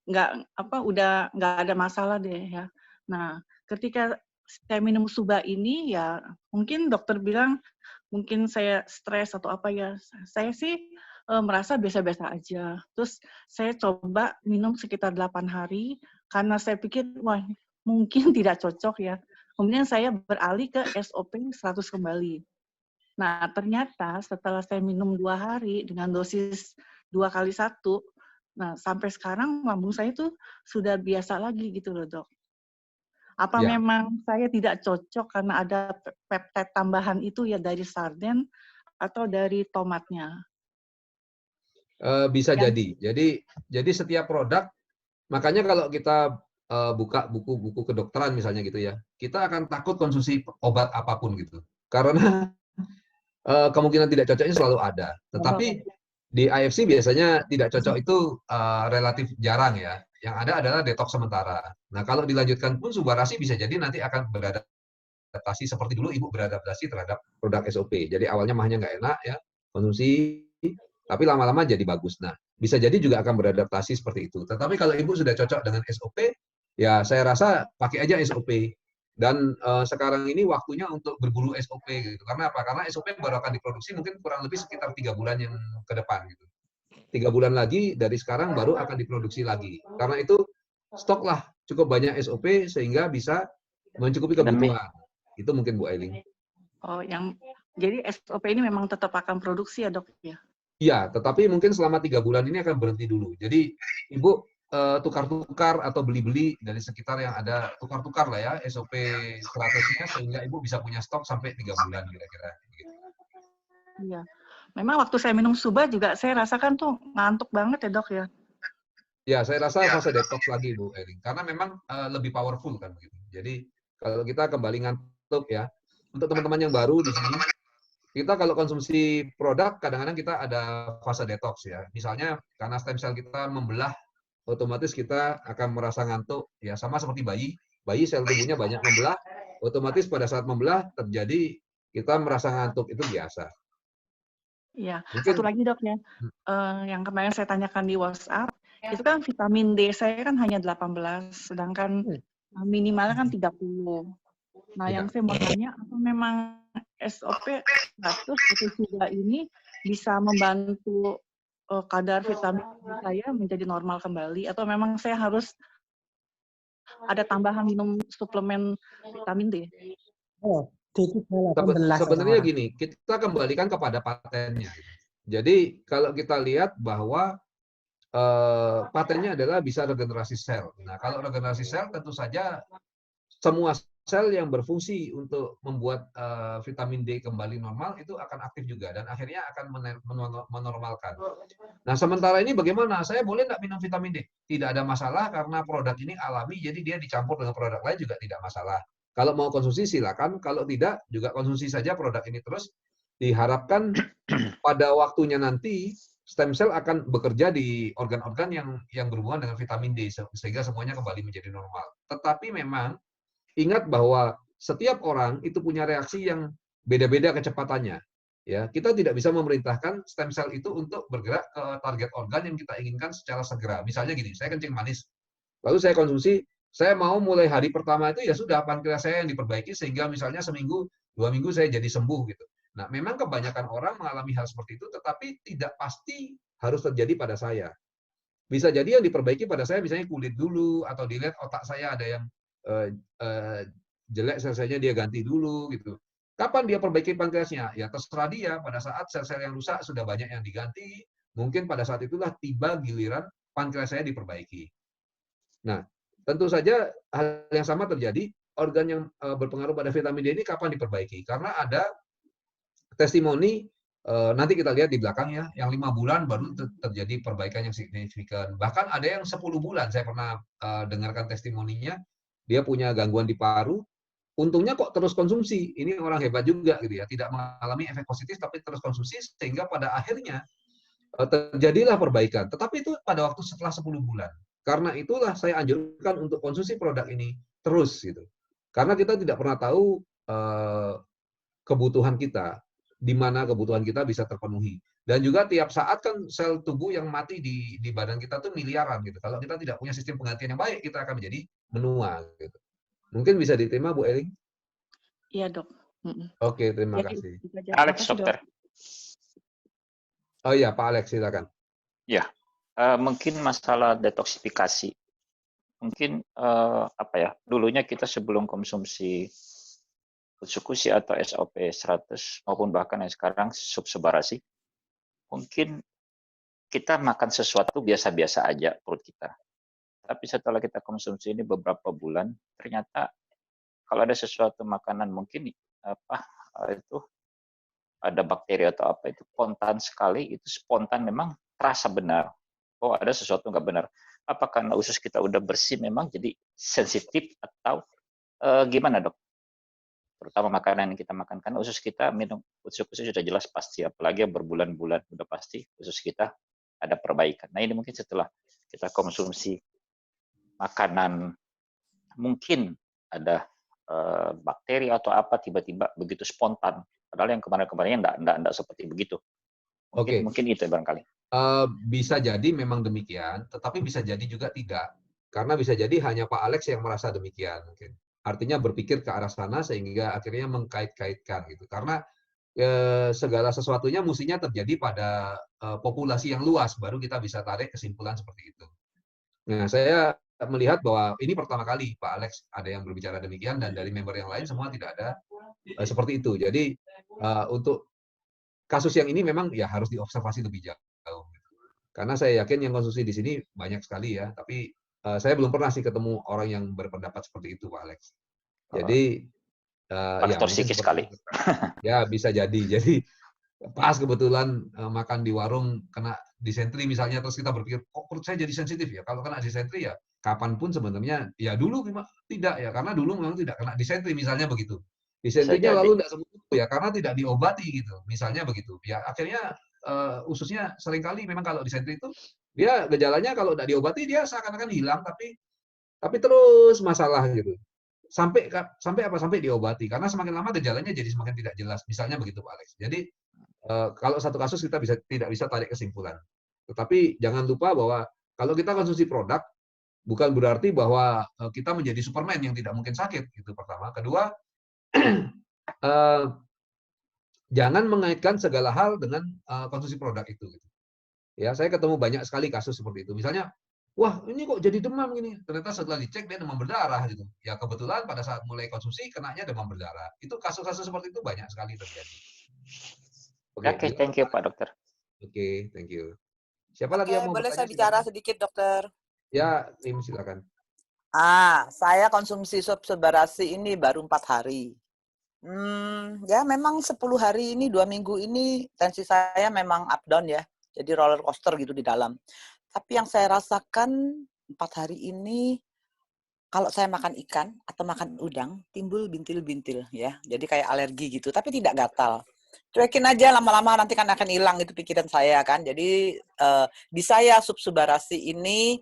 udah nggak ada masalah deh ya. Nah, ketika saya minum Suba ini ya mungkin dokter bilang mungkin saya stres atau apa ya. Saya sih merasa biasa-biasa aja. Terus saya coba minum sekitar 8 hari karena saya pikir wah mungkin tidak cocok ya. Kemudian saya beralih ke SOP 100 kembali. Nah, ternyata setelah saya minum 2 hari dengan dosis 2 kali 1, nah sampai sekarang lambung saya tuh sudah biasa lagi gitu loh, Dok. Apa Ya. memang saya tidak cocok karena ada peptide tambahan itu ya dari sarden atau dari tomatnya? Bisa jadi. Jadi setiap produk, makanya kalau kita buka buku-buku kedokteran misalnya gitu ya, kita akan takut konsumsi obat apapun gitu. Karena kemungkinan tidak cocoknya selalu ada. Tetapi di AFC biasanya tidak cocok itu relatif jarang ya. Yang ada adalah detox sementara. Nah, kalau dilanjutkan pun Subarasi bisa jadi nanti akan beradaptasi seperti dulu Ibu beradaptasi terhadap produk SOP. Jadi awalnya mahnya nggak enak ya, konsumsi, tapi lama-lama jadi bagus. Nah, bisa jadi juga akan beradaptasi seperti itu. Tetapi kalau Ibu sudah cocok dengan SOP, ya saya rasa pakai aja SOP. Dan sekarang ini waktunya untuk berburu SOP gitu. Karena apa? Karena SOP baru akan diproduksi mungkin kurang lebih sekitar 3 bulan yang ke depan gitu. 3 bulan lagi dari sekarang baru akan diproduksi lagi. Karena itu stoklah cukup banyak SOP sehingga bisa mencukupi kebutuhan. Itu mungkin Bu Ailing. Jadi SOP ini memang tetap akan produksi ya dok ya? Iya, tetapi mungkin selama 3 bulan ini akan berhenti dulu. Jadi Ibu tukar-tukar atau beli-beli dari sekitar yang ada, tukar-tukar lah ya SOP 100-nya sehingga Ibu bisa punya stok sampai 3 bulan kira-kira. Iya. Memang waktu saya minum Suba juga saya rasakan tuh ngantuk banget ya dok ya. Ya, saya rasa fase detox lagi, Bu Eling. Karena memang lebih powerful kan begitu. Jadi kalau kita kembali ngantuk ya, untuk teman-teman yang baru di sini, kita kalau konsumsi produk kadang-kadang kita ada fase detox ya. Misalnya karena stem cell kita membelah, otomatis kita akan merasa ngantuk ya, sama seperti bayi. Bayi sel tubuhnya banyak membelah, otomatis pada saat membelah terjadi kita merasa ngantuk, itu biasa. Iya, Mungkin satu lagi dok ya, yang kemarin saya tanyakan di WhatsApp, itu kan vitamin D saya kan hanya 18, sedangkan minimalnya kan 30. Nah, yang ya. saya mau tanya, apa memang SOP 100 atau 3 ini bisa membantu kadar vitamin D saya menjadi normal kembali, atau memang saya harus ada tambahan minum suplemen vitamin D? Oh, D318 Sebenarnya orang. gini, kita kembalikan kepada patennya. Jadi kalau kita lihat bahwa patennya adalah bisa regenerasi sel. Nah, kalau regenerasi sel tentu saja semua sel yang berfungsi untuk membuat vitamin D kembali normal itu akan aktif juga dan akhirnya akan menormalkan. Nah, sementara ini bagaimana? Saya boleh nggak minum vitamin D? Tidak ada masalah karena produk ini alami, jadi dia dicampur dengan produk lain juga tidak masalah. Kalau mau konsumsi silakan, kalau tidak juga konsumsi saja produk ini terus. Diharapkan pada waktunya nanti stem cell akan bekerja di organ-organ yang berhubungan dengan vitamin D sehingga semuanya kembali menjadi normal. Tetapi memang ingat bahwa setiap orang itu punya reaksi yang beda-beda kecepatannya. Ya, kita tidak bisa memerintahkan stem cell itu untuk bergerak ke target organ yang kita inginkan secara segera. Misalnya gini, saya kencing manis, lalu saya konsumsi, saya mau mulai hari pertama itu ya sudah pankreas saya yang diperbaiki sehingga misalnya seminggu, 2 minggu saya jadi sembuh gitu. Nah, memang kebanyakan orang mengalami hal seperti itu, tetapi tidak pasti harus terjadi pada saya. Bisa jadi yang diperbaiki pada saya misalnya kulit dulu, atau dilihat otak saya ada yang eh, eh, jelek, sel-selnya dia ganti dulu gitu. Kapan dia perbaiki pankreasnya? Ya terserah dia. Pada saat sel-sel yang rusak sudah banyak yang diganti, mungkin pada saat itulah tiba giliran pankreas saya diperbaiki. Nah, tentu saja hal yang sama terjadi, organ yang berpengaruh pada vitamin D ini kapan diperbaiki? Karena ada testimoni, nanti kita lihat di belakang ya, yang 5 bulan baru terjadi perbaikan yang signifikan. Bahkan ada yang 10 bulan, saya pernah dengarkan testimoninya, dia punya gangguan di paru, untungnya kok terus konsumsi. Ini orang hebat juga gitu ya, tidak mengalami efek positif tapi terus konsumsi sehingga pada akhirnya terjadilah perbaikan. Tetapi itu pada waktu setelah 10 bulan. Karena itulah saya anjurkan untuk konsumsi produk ini terus gitu. Karena kita tidak pernah tahu kebutuhan kita, di mana kebutuhan kita bisa terpenuhi. Dan juga tiap saat kan sel tubuh yang mati di badan kita tuh miliaran gitu. Kalau kita tidak punya sistem penggantian yang baik, kita akan menjadi menua gitu. Mungkin bisa diterima Bu Eling? Iya dok. Oke, terima Ya, kasih. Alex, dokter. Oh iya, Pak Alex, silakan. Ya, mungkin masalah detoksifikasi. Mungkin apa ya? Dulunya kita sebelum konsumsi Utsukushi atau SOP 100 maupun bahkan yang sekarang subsebarasi, mungkin kita makan sesuatu biasa-biasa aja perut kita. Tapi setelah kita konsumsi ini beberapa bulan, ternyata kalau ada sesuatu makanan mungkin apa itu ada bakteri atau apa itu spontan sekali, itu spontan memang terasa benar. Oh, ada sesuatu nggak benar. Apa karena usus kita udah bersih memang jadi sensitif atau gimana dok? Terutama makanan yang kita makan, karena usus kita minum usus sudah jelas pasti, apalagi berbulan-bulan udah pasti usus kita ada perbaikan. Nah ini mungkin setelah kita konsumsi makanan mungkin ada bakteri atau apa tiba-tiba begitu spontan, padahal yang kemarin-kemarinnya enggak seperti begitu. Mungkin itu barangkali. Bisa jadi memang demikian, tetapi bisa jadi juga tidak. Karena bisa jadi hanya Pak Alex yang merasa demikian mungkin. Artinya berpikir ke arah sana sehingga akhirnya mengkait-kaitkan gitu. Karena segala sesuatunya mestinya terjadi pada populasi yang luas, baru kita bisa tarik kesimpulan seperti itu. Nah, saya melihat bahwa ini pertama kali Pak Alex ada yang berbicara demikian, dan dari member yang lain semua tidak ada seperti itu. Jadi untuk kasus yang ini memang ya harus diobservasi lebih jauh. Karena saya yakin yang konsumsi di sini banyak sekali ya, tapi saya belum pernah sih ketemu orang yang berpendapat seperti itu, Pak Alex. Jadi ya faktor psikis sekali. ya bisa jadi. Jadi pas kebetulan makan di warung kena disentri misalnya, terus kita berpikir, kok perut saya jadi sensitif ya? Kalau kena disentri ya kapanpun sebenarnya, ya dulu tidak ya, karena dulu memang tidak kena disentri misalnya begitu. Bisa Disentrinya jadi. lalu tidak sembuh ya karena tidak diobati gitu, misalnya begitu. Ya akhirnya ususnya seringkali memang kalau disentri itu dia gejalanya kalau tidak diobati dia seakan-akan hilang, tapi terus masalah gitu. Sampai apa? Sampai diobati. Karena semakin lama gejalanya jadi semakin tidak jelas. Misalnya begitu Pak Alex. Jadi kalau satu kasus kita tidak bisa tarik kesimpulan. Tetapi jangan lupa bahwa kalau kita konsumsi produk, bukan berarti bahwa kita menjadi Superman yang tidak mungkin sakit. Itu pertama. Kedua, jangan mengaitkan segala hal dengan konsumsi produk itu. Ya, saya ketemu banyak sekali kasus seperti itu. Misalnya, wah ini kok jadi demam gini. Ternyata setelah dicek dia demam berdarah gitu. Ya kebetulan pada saat mulai konsumsi kenanya demam berdarah. Itu kasus-kasus seperti itu banyak sekali terjadi. Oke, thank you Pak Dokter. Oke, thank you. Siapa lagi yang mau boleh bertanya? saya bicara Silakan. sedikit, Dokter? Ya, Lim, silakan. Saya konsumsi subsubarasi ini baru 4 hari. Ya memang 10 hari ini, 2 minggu ini, tensi saya memang up down ya. Jadi roller coaster gitu di dalam. Tapi yang saya rasakan 4 hari ini, kalau saya makan ikan atau makan udang, timbul bintil-bintil ya. Jadi kayak alergi gitu, tapi tidak gatal. Cuekin aja, lama-lama nanti kan akan hilang itu pikiran saya kan. Jadi di saya subsubarasi ini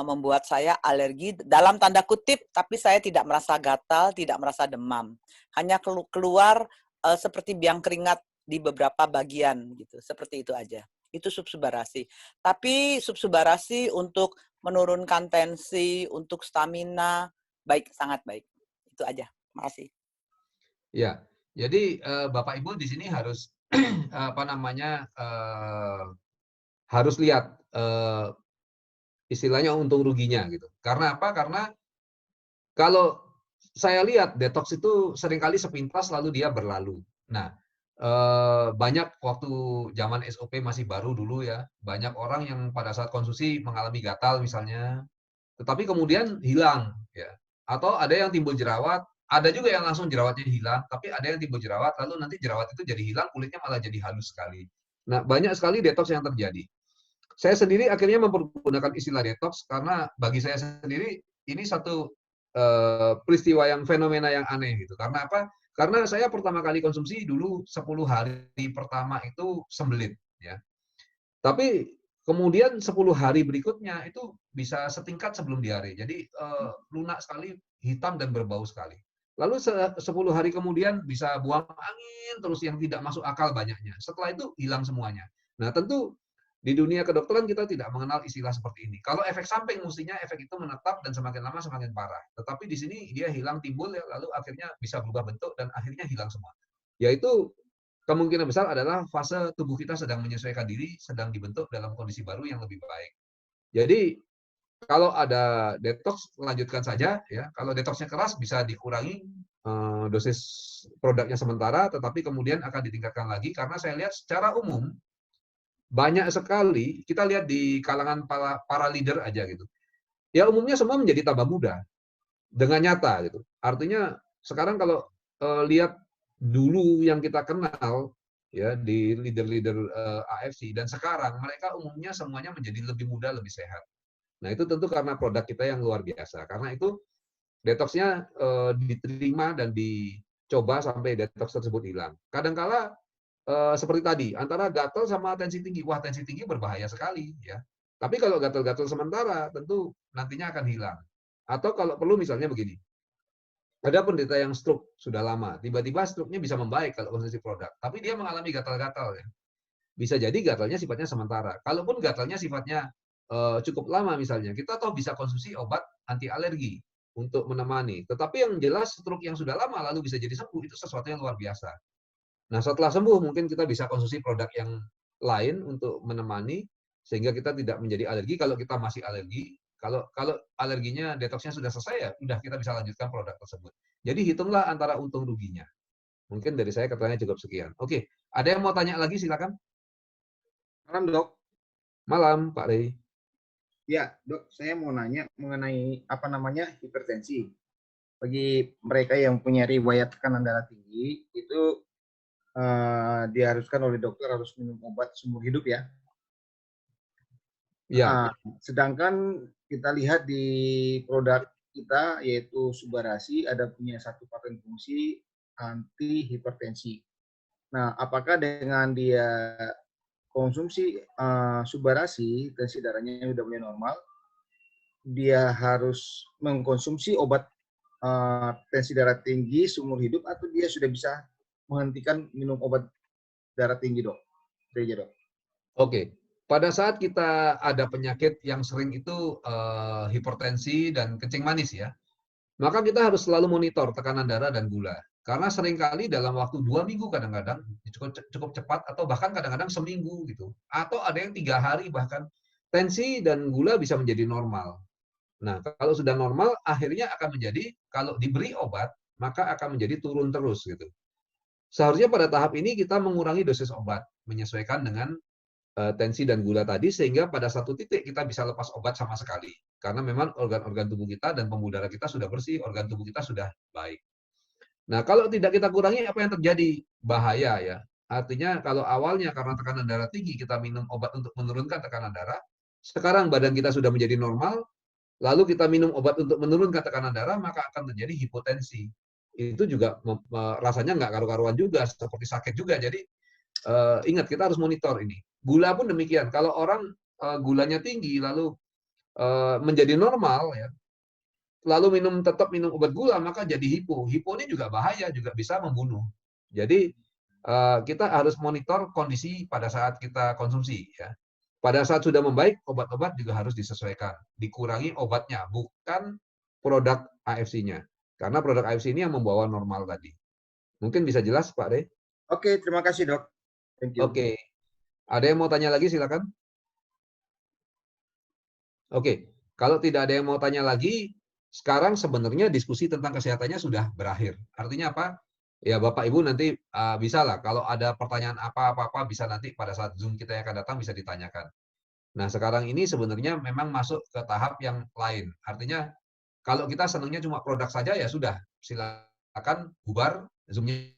membuat saya alergi dalam tanda kutip, tapi saya tidak merasa gatal, tidak merasa demam. Hanya keluar seperti biang keringat di beberapa bagian gitu. Seperti itu aja. Itu subsubarasi. Tapi subsubarasi untuk menurunkan tensi, untuk stamina, baik, sangat baik. Itu aja. Makasih. Ya, jadi Bapak Ibu di sini harus harus lihat istilahnya untung ruginya gitu. Karena apa? Karena kalau saya lihat detox itu seringkali sepintas lalu dia berlalu. Nah, banyak waktu zaman SOP masih baru dulu ya, banyak orang yang pada saat konsumsi mengalami gatal misalnya, tetapi kemudian hilang ya. Atau ada yang timbul jerawat, ada juga yang langsung jerawatnya hilang, tapi ada yang timbul jerawat lalu nanti jerawat itu jadi hilang, kulitnya malah jadi halus sekali. Nah, banyak sekali detox yang terjadi. Saya sendiri akhirnya mempergunakan istilah detox karena bagi saya sendiri ini satu peristiwa yang fenomena yang aneh gitu. Karena apa? Karena saya pertama kali konsumsi dulu 10 hari pertama itu sembelit ya. Tapi kemudian 10 hari berikutnya itu bisa setingkat sebelum diare. Jadi lunak sekali, hitam dan berbau sekali. Lalu 10 hari kemudian bisa buang angin terus yang tidak masuk akal banyaknya. Setelah itu hilang semuanya. Nah, tentu di dunia kedokteran kita tidak mengenal istilah seperti ini. Kalau efek samping mestinya efek itu menetap dan semakin lama semakin parah. Tetapi di sini dia hilang timbul ya, lalu akhirnya bisa berubah bentuk dan akhirnya hilang semua. Yaitu kemungkinan besar adalah fase tubuh kita sedang menyesuaikan diri, sedang dibentuk dalam kondisi baru yang lebih baik. Jadi kalau ada detox lanjutkan saja ya. Kalau detoxnya keras bisa dikurangi dosis produknya sementara, tetapi kemudian akan ditingkatkan lagi karena saya lihat secara umum banyak sekali, kita lihat di kalangan para leader aja gitu. Ya umumnya semua menjadi tambah muda dengan nyata gitu. Artinya sekarang kalau lihat dulu yang kita kenal ya di leader-leader AFC dan sekarang mereka umumnya semuanya menjadi lebih muda, lebih sehat. Nah, itu tentu karena produk kita yang luar biasa. Karena itu detoxnya diterima dan dicoba sampai detox tersebut hilang. Kadangkala seperti tadi, antara gatal sama tensi tinggi. Wah, tensi tinggi berbahaya sekali ya. Tapi kalau gatal-gatal sementara, tentu nantinya akan hilang. Atau kalau perlu misalnya begini, ada penderita yang stroke sudah lama, tiba-tiba stroke-nya bisa membaik kalau konsumsi produk, tapi dia mengalami gatal-gatal ya. Bisa jadi gatalnya sifatnya sementara. Kalaupun gatalnya sifatnya cukup lama misalnya, kita toh bisa konsumsi obat anti alergi untuk menemani. Tetapi yang jelas stroke yang sudah lama lalu bisa jadi sembuh, itu sesuatu yang luar biasa. Nah, setelah sembuh mungkin kita bisa konsumsi produk yang lain untuk menemani sehingga kita tidak menjadi alergi. Kalau kita masih alergi, kalau alerginya detoxnya sudah selesai ya sudah kita bisa lanjutkan produk tersebut. Jadi hitunglah antara untung ruginya. Mungkin dari saya keterangannya cukup sekian. Oke, ada yang mau tanya lagi silakan. Malam, Dok. Malam, Pak Rey. Ya, Dok, saya mau nanya mengenai hipertensi. Bagi mereka yang punya riwayat tekanan darah tinggi, itu diharuskan oleh dokter harus minum obat seumur hidup ya. Ya, Sedangkan kita lihat di produk kita yaitu Subarasi ada punya satu paten fungsi anti hipertensi. Nah, apakah dengan dia konsumsi Subarasi, tensi darahnya sudah mulai normal, dia harus mengkonsumsi obat tensi darah tinggi seumur hidup atau dia sudah bisa menghentikan minum obat darah tinggi, Dok? Itu aja, Dok. oke. Pada saat kita ada penyakit yang sering itu hipertensi dan kencing manis ya, maka kita harus selalu monitor tekanan darah dan gula. Karena seringkali dalam waktu 2 minggu kadang-kadang cukup cepat atau bahkan kadang-kadang seminggu gitu. Atau ada yang 3 hari bahkan tensi dan gula bisa menjadi normal. Nah, kalau sudah normal akhirnya akan menjadi kalau diberi obat maka akan menjadi turun terus gitu. Seharusnya pada tahap ini kita mengurangi dosis obat menyesuaikan dengan tensi dan gula tadi sehingga pada satu titik kita bisa lepas obat sama sekali. Karena memang organ-organ tubuh kita dan pembuluh darah kita sudah bersih, organ tubuh kita sudah baik. Nah, kalau tidak kita kurangi apa yang terjadi? Bahaya ya. Artinya kalau awalnya karena tekanan darah tinggi kita minum obat untuk menurunkan tekanan darah, sekarang badan kita sudah menjadi normal, lalu kita minum obat untuk menurunkan tekanan darah, maka akan terjadi hipotensi. Itu juga rasanya nggak karu-karuan juga, seperti sakit juga. Jadi ingat kita harus monitor ini. Gula pun demikian. Kalau orang gulanya tinggi lalu menjadi normal ya, lalu tetap minum obat gula maka jadi hipo. Hipo ini juga bahaya, juga bisa membunuh. Jadi kita harus monitor kondisi pada saat kita konsumsi ya. Pada saat sudah membaik, obat-obat juga harus disesuaikan. Dikurangi obatnya, bukan produk AFC-nya. Karena produk AFC ini yang membawa normal tadi. Mungkin bisa jelas, Pak Rey? Oke, terima kasih, Dok. Thank you. Oke. Ada yang mau tanya lagi, silakan. Oke. Kalau tidak ada yang mau tanya lagi, sekarang sebenarnya diskusi tentang kesehatannya sudah berakhir. Artinya apa? Ya Bapak Ibu nanti bisa lah. Kalau ada pertanyaan apa-apa bisa nanti pada saat Zoom kita yang akan datang bisa ditanyakan. Nah sekarang ini sebenarnya memang masuk ke tahap yang lain. Artinya kalau kita senangnya cuma produk saja ya sudah. Silakan bubar Zoom-nya.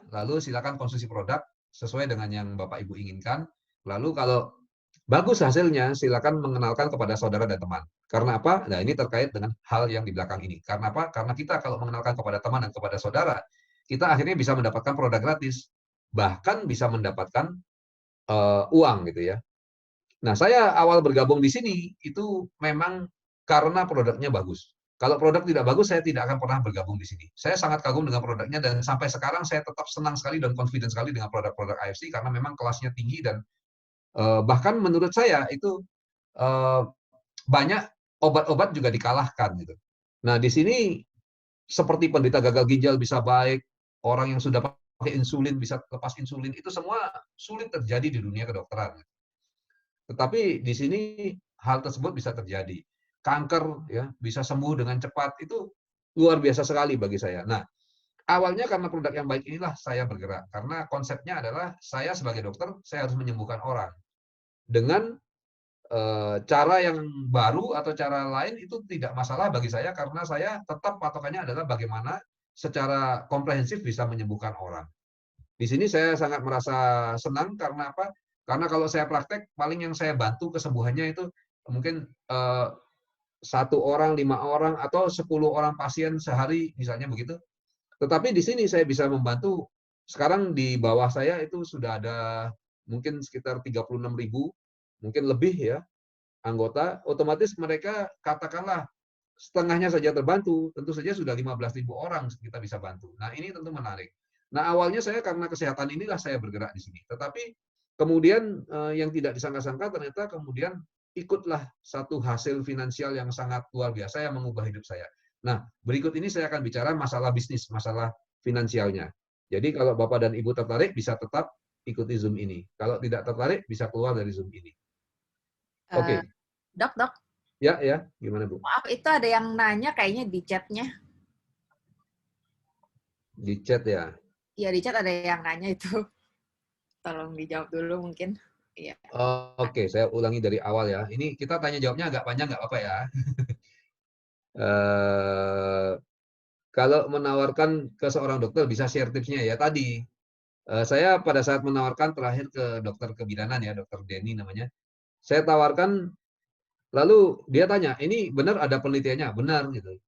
Lalu silakan konsumsi produk sesuai dengan yang Bapak Ibu inginkan. Lalu kalau bagus hasilnya, silakan mengenalkan kepada saudara dan teman. Karena apa? Nah, ini terkait dengan hal yang di belakang ini. Karena apa? Karena kita kalau mengenalkan kepada teman dan kepada saudara, kita akhirnya bisa mendapatkan produk gratis. Bahkan bisa mendapatkan uang gitu ya. Nah, saya awal bergabung di sini itu memang karena produknya bagus. Kalau produk tidak bagus, saya tidak akan pernah bergabung di sini. Saya sangat kagum dengan produknya dan sampai sekarang saya tetap senang sekali dan confident sekali dengan produk-produk AFC karena memang kelasnya tinggi dan bahkan menurut saya itu banyak obat-obat juga dikalahkan gitu. Nah, di sini seperti penderita gagal ginjal bisa baik, orang yang sudah pakai insulin bisa lepas insulin, itu semua sulit terjadi di dunia kedokteran. Tetapi di sini hal tersebut bisa terjadi. Kanker ya bisa sembuh dengan cepat, itu luar biasa sekali bagi saya. Nah, awalnya karena produk yang baik inilah saya bergerak karena konsepnya adalah saya sebagai dokter saya harus menyembuhkan orang dengan cara yang baru atau cara lain itu tidak masalah bagi saya karena saya tetap patokannya adalah bagaimana secara komprehensif bisa menyembuhkan orang. Di sini saya sangat merasa senang karena apa? Karena kalau saya praktek paling yang saya bantu kesembuhannya itu mungkin 1 orang, 5 orang atau 10 orang pasien sehari misalnya begitu. Tetapi di sini saya bisa membantu sekarang di bawah saya itu sudah ada mungkin sekitar 36.000 mungkin lebih ya anggota, otomatis mereka katakanlah setengahnya saja terbantu, tentu saja sudah 15.000 orang kita bisa bantu. Nah, ini tentu menarik. Nah, awalnya saya karena kesehatan inilah saya bergerak di sini. Tetapi kemudian yang tidak disangka-sangka ternyata kemudian ikutlah satu hasil finansial yang sangat luar biasa yang mengubah hidup saya. Nah, berikut ini saya akan bicara masalah bisnis, masalah finansialnya. Jadi kalau Bapak dan Ibu tertarik bisa tetap ikuti Zoom ini. Kalau tidak tertarik bisa keluar dari Zoom ini. Oke. Dok, Ya, gimana Bu? maaf itu ada yang nanya kayaknya di chatnya. Di chat ya? Iya di chat ada yang nanya itu. Tolong dijawab dulu mungkin. Iya. Oke, saya ulangi dari awal ya. Ini kita tanya jawabnya agak panjang nggak apa-apa ya. kalau menawarkan ke seorang dokter bisa share tipsnya ya tadi. Saya pada saat menawarkan terakhir ke dokter kebidanan ya, dokter Denny namanya. Saya tawarkan, lalu dia tanya, ini benar ada penelitiannya? Benar gitu.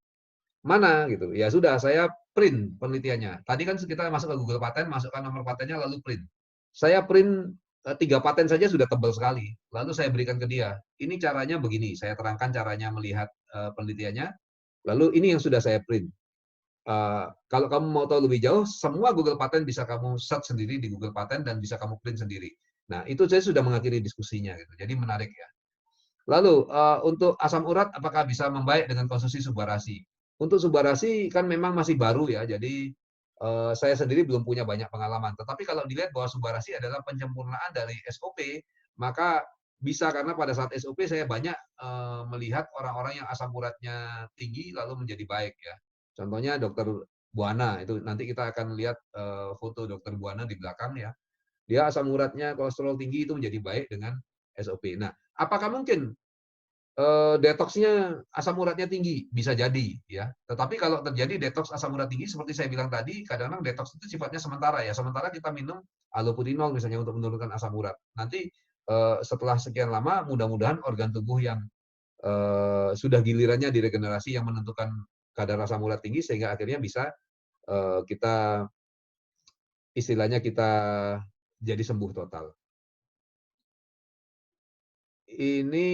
Mana gitu? Ya sudah, saya print penelitiannya. Tadi kan kita masuk ke Google Paten, masukkan nomor patennya lalu print. Saya print 3 paten saja sudah tebal sekali. Lalu saya berikan ke dia. Ini caranya begini. Saya terangkan caranya melihat penelitiannya. Lalu ini yang sudah saya print. Kalau kamu mau tahu lebih jauh, semua Google Paten bisa kamu search sendiri di Google Paten dan bisa kamu print sendiri. Nah, itu saya sudah mengakhiri diskusinya gitu. Jadi menarik ya. Lalu untuk asam urat apakah bisa membaik dengan konsumsi subarasi? Untuk subarasi kan memang masih baru ya. Jadi saya sendiri belum punya banyak pengalaman. Tetapi kalau dilihat bahwa subarasi adalah penyempurnaan dari SOP, maka bisa karena pada saat SOP saya banyak melihat orang-orang yang asam uratnya tinggi lalu menjadi baik ya. Contohnya Dokter Buana, itu nanti kita akan lihat foto Dokter Buana di belakang ya. Dia asam uratnya kolesterol tinggi itu menjadi baik dengan SOP. Nah, apakah mungkin detoksnya asam uratnya tinggi? Bisa jadi ya. Tetapi kalau terjadi detoks asam urat tinggi seperti saya bilang tadi, kadang-kadang detoks itu sifatnya sementara ya. Sementara kita minum allopurinol misalnya untuk menurunkan asam urat. Nanti setelah sekian lama mudah-mudahan organ tubuh yang sudah gilirannya diregenerasi yang menentukan kadar asam urat tinggi sehingga akhirnya bisa kita istilahnya kita jadi sembuh total. Ini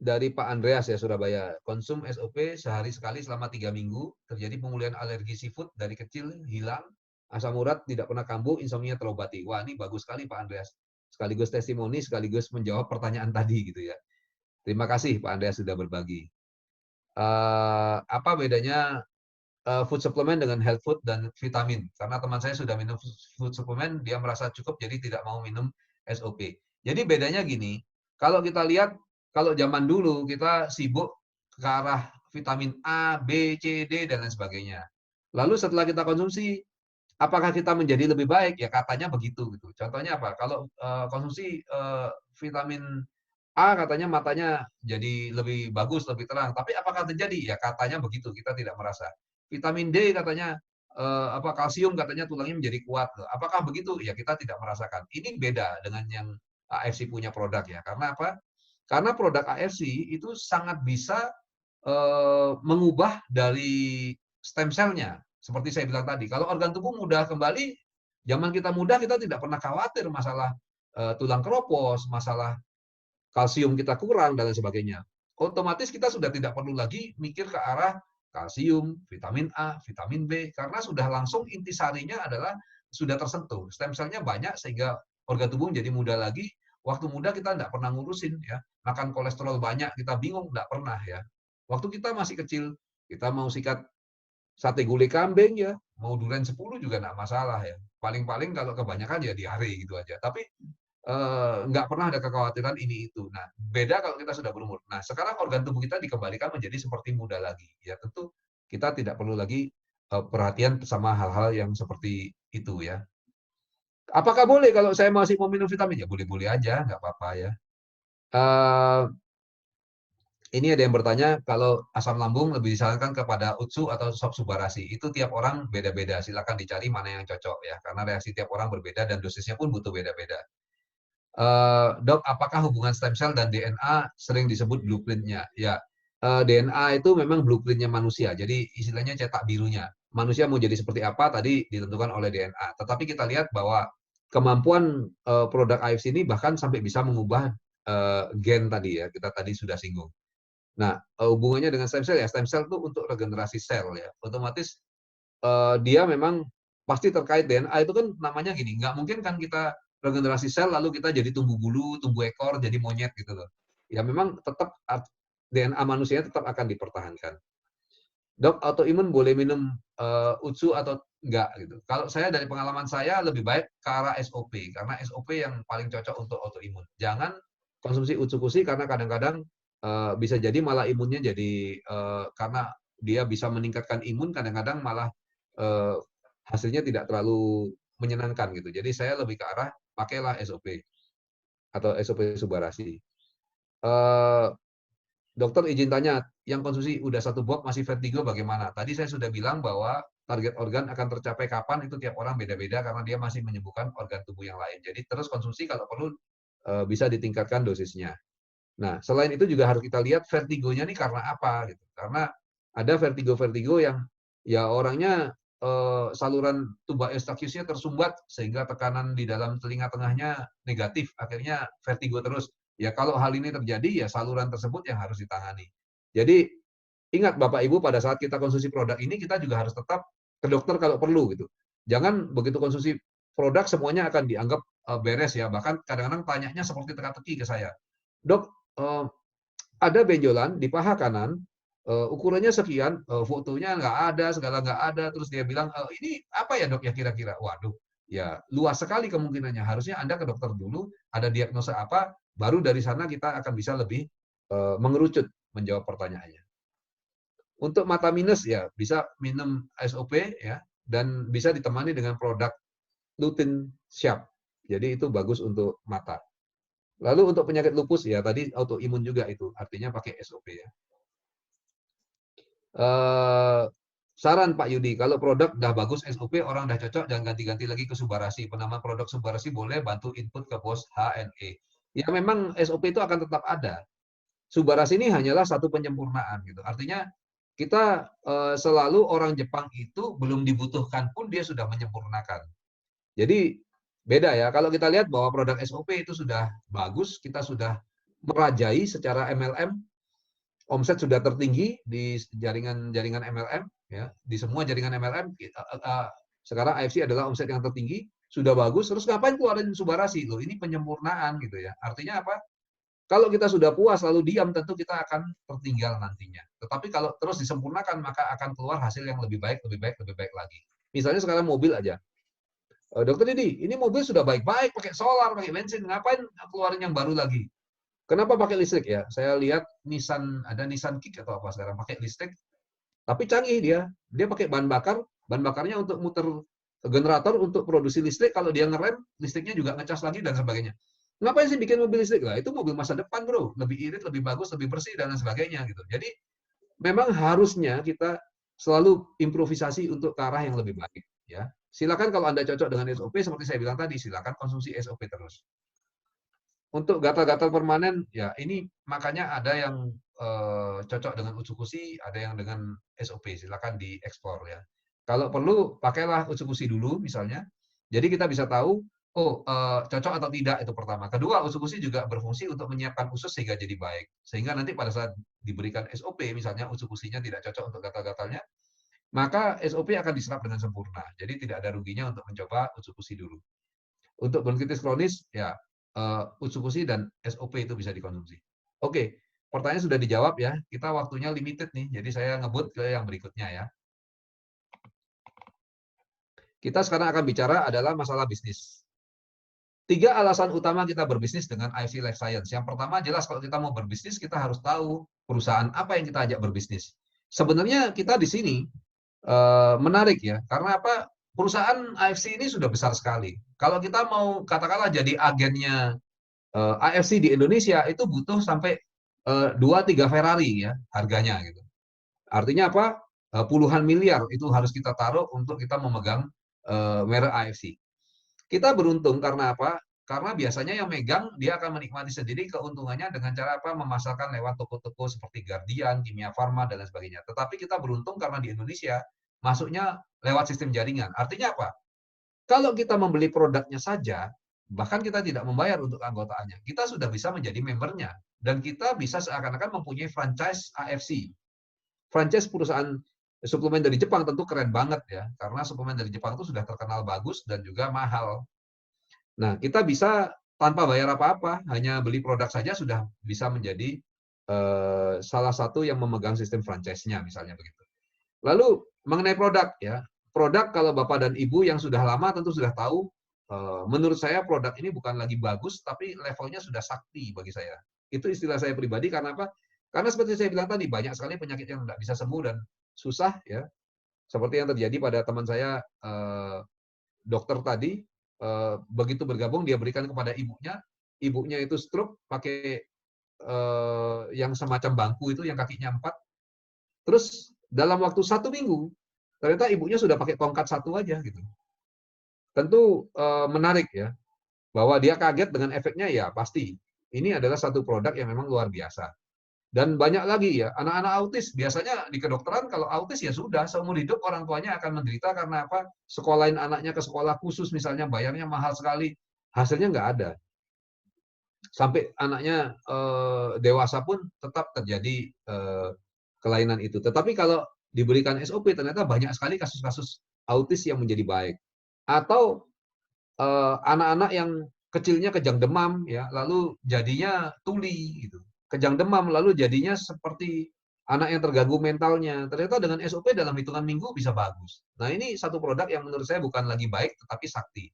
dari Pak Andreas ya, Surabaya. Konsum SOP sehari sekali selama 3 minggu, terjadi pemulihan alergi seafood dari kecil, hilang, asam urat tidak pernah kambuh, insomnia terobati. Wah, ini bagus sekali Pak Andreas. Sekaligus testimoni, sekaligus menjawab pertanyaan tadi gitu ya. Terima kasih Pak Andreas sudah berbagi. Apa bedanya food supplement dengan health food dan vitamin? Karena teman saya sudah minum food supplement, dia merasa cukup jadi tidak mau minum SOP. Jadi bedanya gini, kalau kita lihat, kalau zaman dulu kita sibuk ke arah vitamin A, B, C, D, dan lain sebagainya. Lalu setelah kita konsumsi, apakah kita menjadi lebih baik? Ya katanya begitu. Gitu. Contohnya apa? Kalau konsumsi vitamin A katanya matanya jadi lebih bagus, lebih terang. Tapi apakah terjadi? Ya katanya begitu, kita tidak merasa. Vitamin D katanya kalsium katanya tulangnya menjadi kuat. Apakah begitu? Ya kita tidak merasakan. Ini beda dengan yang AFC punya produk ya. Karena apa? Karena produk AFC itu sangat bisa mengubah dari stem cell-nya. Seperti saya bilang tadi, kalau organ tubuh mudah kembali, zaman kita muda kita tidak pernah khawatir masalah tulang keropos, masalah kalsium kita kurang, dan lain sebagainya. Otomatis kita sudah tidak perlu lagi mikir ke arah kalsium, vitamin A, vitamin B, karena sudah langsung intisarinya adalah sudah tersentuh. Stem cell-nya banyak sehingga organ tubuh menjadi muda lagi. Waktu muda kita tidak pernah ngurusin ya. Makan kolesterol banyak, kita bingung, tidak pernah ya. Waktu kita masih kecil, kita mau sikat sate gulai kambing ya, mau durian 10 juga tidak masalah ya. Paling-paling kalau kebanyakan ya diare gitu aja. Tapi nggak pernah ada kekhawatiran ini itu. Nah, beda kalau kita sudah berumur. Nah, sekarang organ tubuh kita dikembalikan menjadi seperti muda lagi. Ya tentu kita tidak perlu lagi perhatian sama hal-hal yang seperti itu ya. Apakah boleh kalau saya masih mau minum vitamin? Ya boleh-boleh aja, nggak apa-apa ya. Ini ada yang bertanya, kalau asam lambung lebih disarankan kepada UTSU atau sop subarasi. Itu tiap orang beda-beda. Silakan dicari mana yang cocok ya. Karena reaksi tiap orang berbeda dan dosisnya pun butuh beda-beda. Dok, apakah hubungan stem cell dan DNA sering disebut blueprint-nya? Ya, DNA itu memang blueprint-nya manusia. Jadi istilahnya cetak birunya. Manusia mau jadi seperti apa tadi ditentukan oleh DNA. Tetapi kita lihat bahwa kemampuan produk AFC ini bahkan sampai bisa mengubah gen tadi ya. Kita tadi sudah singgung. Nah, hubungannya dengan stem cell ya, stem cell itu untuk regenerasi sel ya. Otomatis dia memang pasti terkait DNA itu kan namanya gini, nggak mungkin kan kita regenerasi sel lalu kita jadi tumbuh bulu, tumbuh ekor, jadi monyet gitu loh. Ya memang tetap DNA manusia tetap akan dipertahankan. Dok, autoimun boleh minum UTSU atau enggak gitu. Kalau saya dari pengalaman saya lebih baik ke arah SOP karena SOP yang paling cocok untuk autoimun. Jangan konsumsi UTSU karena kadang-kadang bisa jadi malah imunnya jadi karena dia bisa meningkatkan imun kadang-kadang malah hasilnya tidak terlalu menyenangkan gitu. Jadi saya lebih ke arah pakailah SOP atau SOP subarasi. Dokter izin tanya, yang konsumsi udah 1 box masih vertigo bagaimana? Tadi saya sudah bilang bahwa target organ akan tercapai kapan itu tiap orang beda-beda karena dia masih menyembuhkan organ tubuh yang lain. Jadi terus konsumsi kalau perlu bisa ditingkatkan dosisnya. Nah, selain itu juga harus kita lihat vertigonya nih karena apa gitu. Karena ada vertigo-vertigo yang ya orangnya saluran tuba eustachiusnya tersumbat sehingga tekanan di dalam telinga tengahnya negatif, akhirnya vertigo terus. Ya kalau hal ini terjadi ya saluran tersebut yang harus ditangani. Jadi ingat Bapak Ibu pada saat kita konsumsi produk ini kita juga harus tetap ke dokter kalau perlu gitu. Jangan begitu konsumsi produk semuanya akan dianggap beres ya. Bahkan kadang-kadang tanyanya seperti teka-teki ke saya. Dok, ada benjolan di paha kanan, ukurannya sekian, fotonya nggak ada, segala nggak ada, terus dia bilang, ini apa ya dok ya kira-kira? Waduh, ya luas sekali kemungkinannya. Harusnya Anda ke dokter dulu, ada diagnosa apa, baru dari sana kita akan bisa lebih mengerucut menjawab pertanyaannya. Untuk mata minus ya bisa minum SOP ya, dan bisa ditemani dengan produk lutein siap. Jadi itu bagus untuk mata. Lalu untuk penyakit lupus ya tadi autoimun juga itu, artinya pakai SOP ya. Saran Pak Yudi, kalau produk udah bagus SOP, orang udah cocok, jangan ganti-ganti lagi ke Subarasi. Penama produk Subarasi boleh bantu input ke pos HNE. Ya memang SOP itu akan tetap ada. Subarasi ini hanyalah satu penyempurnaan gitu. Artinya kita selalu orang Jepang itu belum dibutuhkan pun dia sudah menyempurnakan. Jadi beda ya. Kalau kita lihat bahwa produk SOP itu sudah bagus, kita sudah merajai secara MLM, omset sudah tertinggi di jaringan MLM ya, di semua jaringan MLM sekarang AFC adalah omset yang tertinggi, sudah bagus, terus ngapain keluarin Subarasi? Loh, ini penyempurnaan gitu ya. Artinya apa? Kalau kita sudah puas lalu diam, tentu kita akan tertinggal nantinya. Tetapi kalau terus disempurnakan, maka akan keluar hasil yang lebih baik, lebih baik, lebih baik lagi. Misalnya sekarang mobil aja. Dokter Didi, ini mobil sudah baik-baik, pakai solar, pakai bensin, ngapain keluarin yang baru lagi? Kenapa pakai listrik ya? Saya lihat ada Nissan Kick atau apa sekarang pakai listrik, tapi canggih dia. Dia pakai bahan bakarnya untuk muter generator untuk produksi listrik. Kalau dia ngerem, listriknya juga ngecas lagi dan sebagainya. Ngapain sih bikin mobil listrik lah? Itu mobil masa depan bro, lebih irit, lebih bagus, lebih bersih dan sebagainya gitu. Jadi memang harusnya kita selalu improvisasi untuk ke arah yang lebih baik. Ya, silakan kalau Anda cocok dengan SOP seperti saya bilang tadi, silakan konsumsi SOP terus. Untuk gatal-gatal permanen, ya ini makanya ada yang cocok dengan Utsukushi, ada yang dengan SOP, silakan dieksplor ya. Kalau perlu, pakailah Utsukushi dulu misalnya, jadi kita bisa tahu, oh cocok atau tidak itu pertama. Kedua, Utsukushi juga berfungsi untuk menyiapkan usus sehingga jadi baik. Sehingga nanti pada saat diberikan SOP, misalnya Utsukushinya tidak cocok untuk gatal-gatalnya, maka SOP akan diserap dengan sempurna. Jadi tidak ada ruginya untuk mencoba Utsukushi dulu. Untuk bronkitis kronis, ya Utsukushi dan SOP itu bisa dikonsumsi. Oke, pertanyaan sudah dijawab ya. Kita waktunya limited nih, jadi saya ngebut ke yang berikutnya ya. Kita sekarang akan bicara adalah masalah bisnis. 3 alasan utama kita berbisnis dengan AFC Life Science. Yang pertama jelas kalau kita mau berbisnis, kita harus tahu perusahaan apa yang kita ajak berbisnis. Sebenarnya kita di sini menarik ya, karena apa? Perusahaan AFC ini sudah besar sekali. Kalau kita mau katakanlah jadi agennya AFC di Indonesia, itu butuh sampai 2-3 Ferrari ya harganya gitu. Artinya apa? Puluhan miliar itu harus kita taruh untuk kita memegang merek AFC. Kita beruntung karena apa? Karena biasanya yang megang dia akan menikmati sendiri keuntungannya dengan cara apa? Memasarkan lewat toko-toko seperti Guardian, Kimia Farma dan lain sebagainya. Tetapi kita beruntung karena di Indonesia masuknya lewat sistem jaringan. Artinya apa? Kalau kita membeli produknya saja, bahkan kita tidak membayar untuk keanggotaannya, kita sudah bisa menjadi membernya dan kita bisa seakan-akan mempunyai franchise AFC. Franchise perusahaan suplemen dari Jepang tentu keren banget ya, karena suplemen dari Jepang itu sudah terkenal bagus dan juga mahal. Nah, kita bisa tanpa bayar apa-apa, hanya beli produk saja sudah bisa menjadi salah satu yang memegang sistem franchise-nya, misalnya begitu. Lalu mengenai produk ya, produk kalau Bapak dan Ibu yang sudah lama tentu sudah tahu, menurut saya produk ini bukan lagi bagus, tapi levelnya sudah sakti bagi saya. Itu istilah saya pribadi karena apa? Karena seperti saya bilang tadi, banyak sekali penyakit yang tidak bisa sembuh dan susah ya. Seperti yang terjadi pada teman saya dokter tadi, begitu bergabung dia berikan kepada ibunya itu stroke pakai yang semacam bangku itu yang kakinya 4. Terus dalam waktu 1 minggu, ternyata ibunya sudah pakai tongkat 1 aja gitu. Tentu menarik ya, bahwa dia kaget dengan efeknya ya pasti. Ini adalah satu produk yang memang luar biasa. Dan banyak lagi ya, anak-anak autis, biasanya di kedokteran kalau autis ya sudah, seumur hidup orang tuanya akan menderita karena apa? Sekolahin anaknya ke sekolah khusus misalnya, bayarnya mahal sekali, hasilnya nggak ada. Sampai anaknya dewasa pun tetap terjadi kelainan itu. Tetapi kalau diberikan SOP, ternyata banyak sekali kasus-kasus autis yang menjadi baik. Atau anak-anak yang kecilnya kejang demam, ya, lalu jadinya tuli, gitu. Kejang demam, lalu jadinya seperti anak yang terganggu mentalnya. Ternyata dengan SOP dalam hitungan minggu bisa bagus. Nah, ini satu produk yang menurut saya bukan lagi baik, tetapi sakti.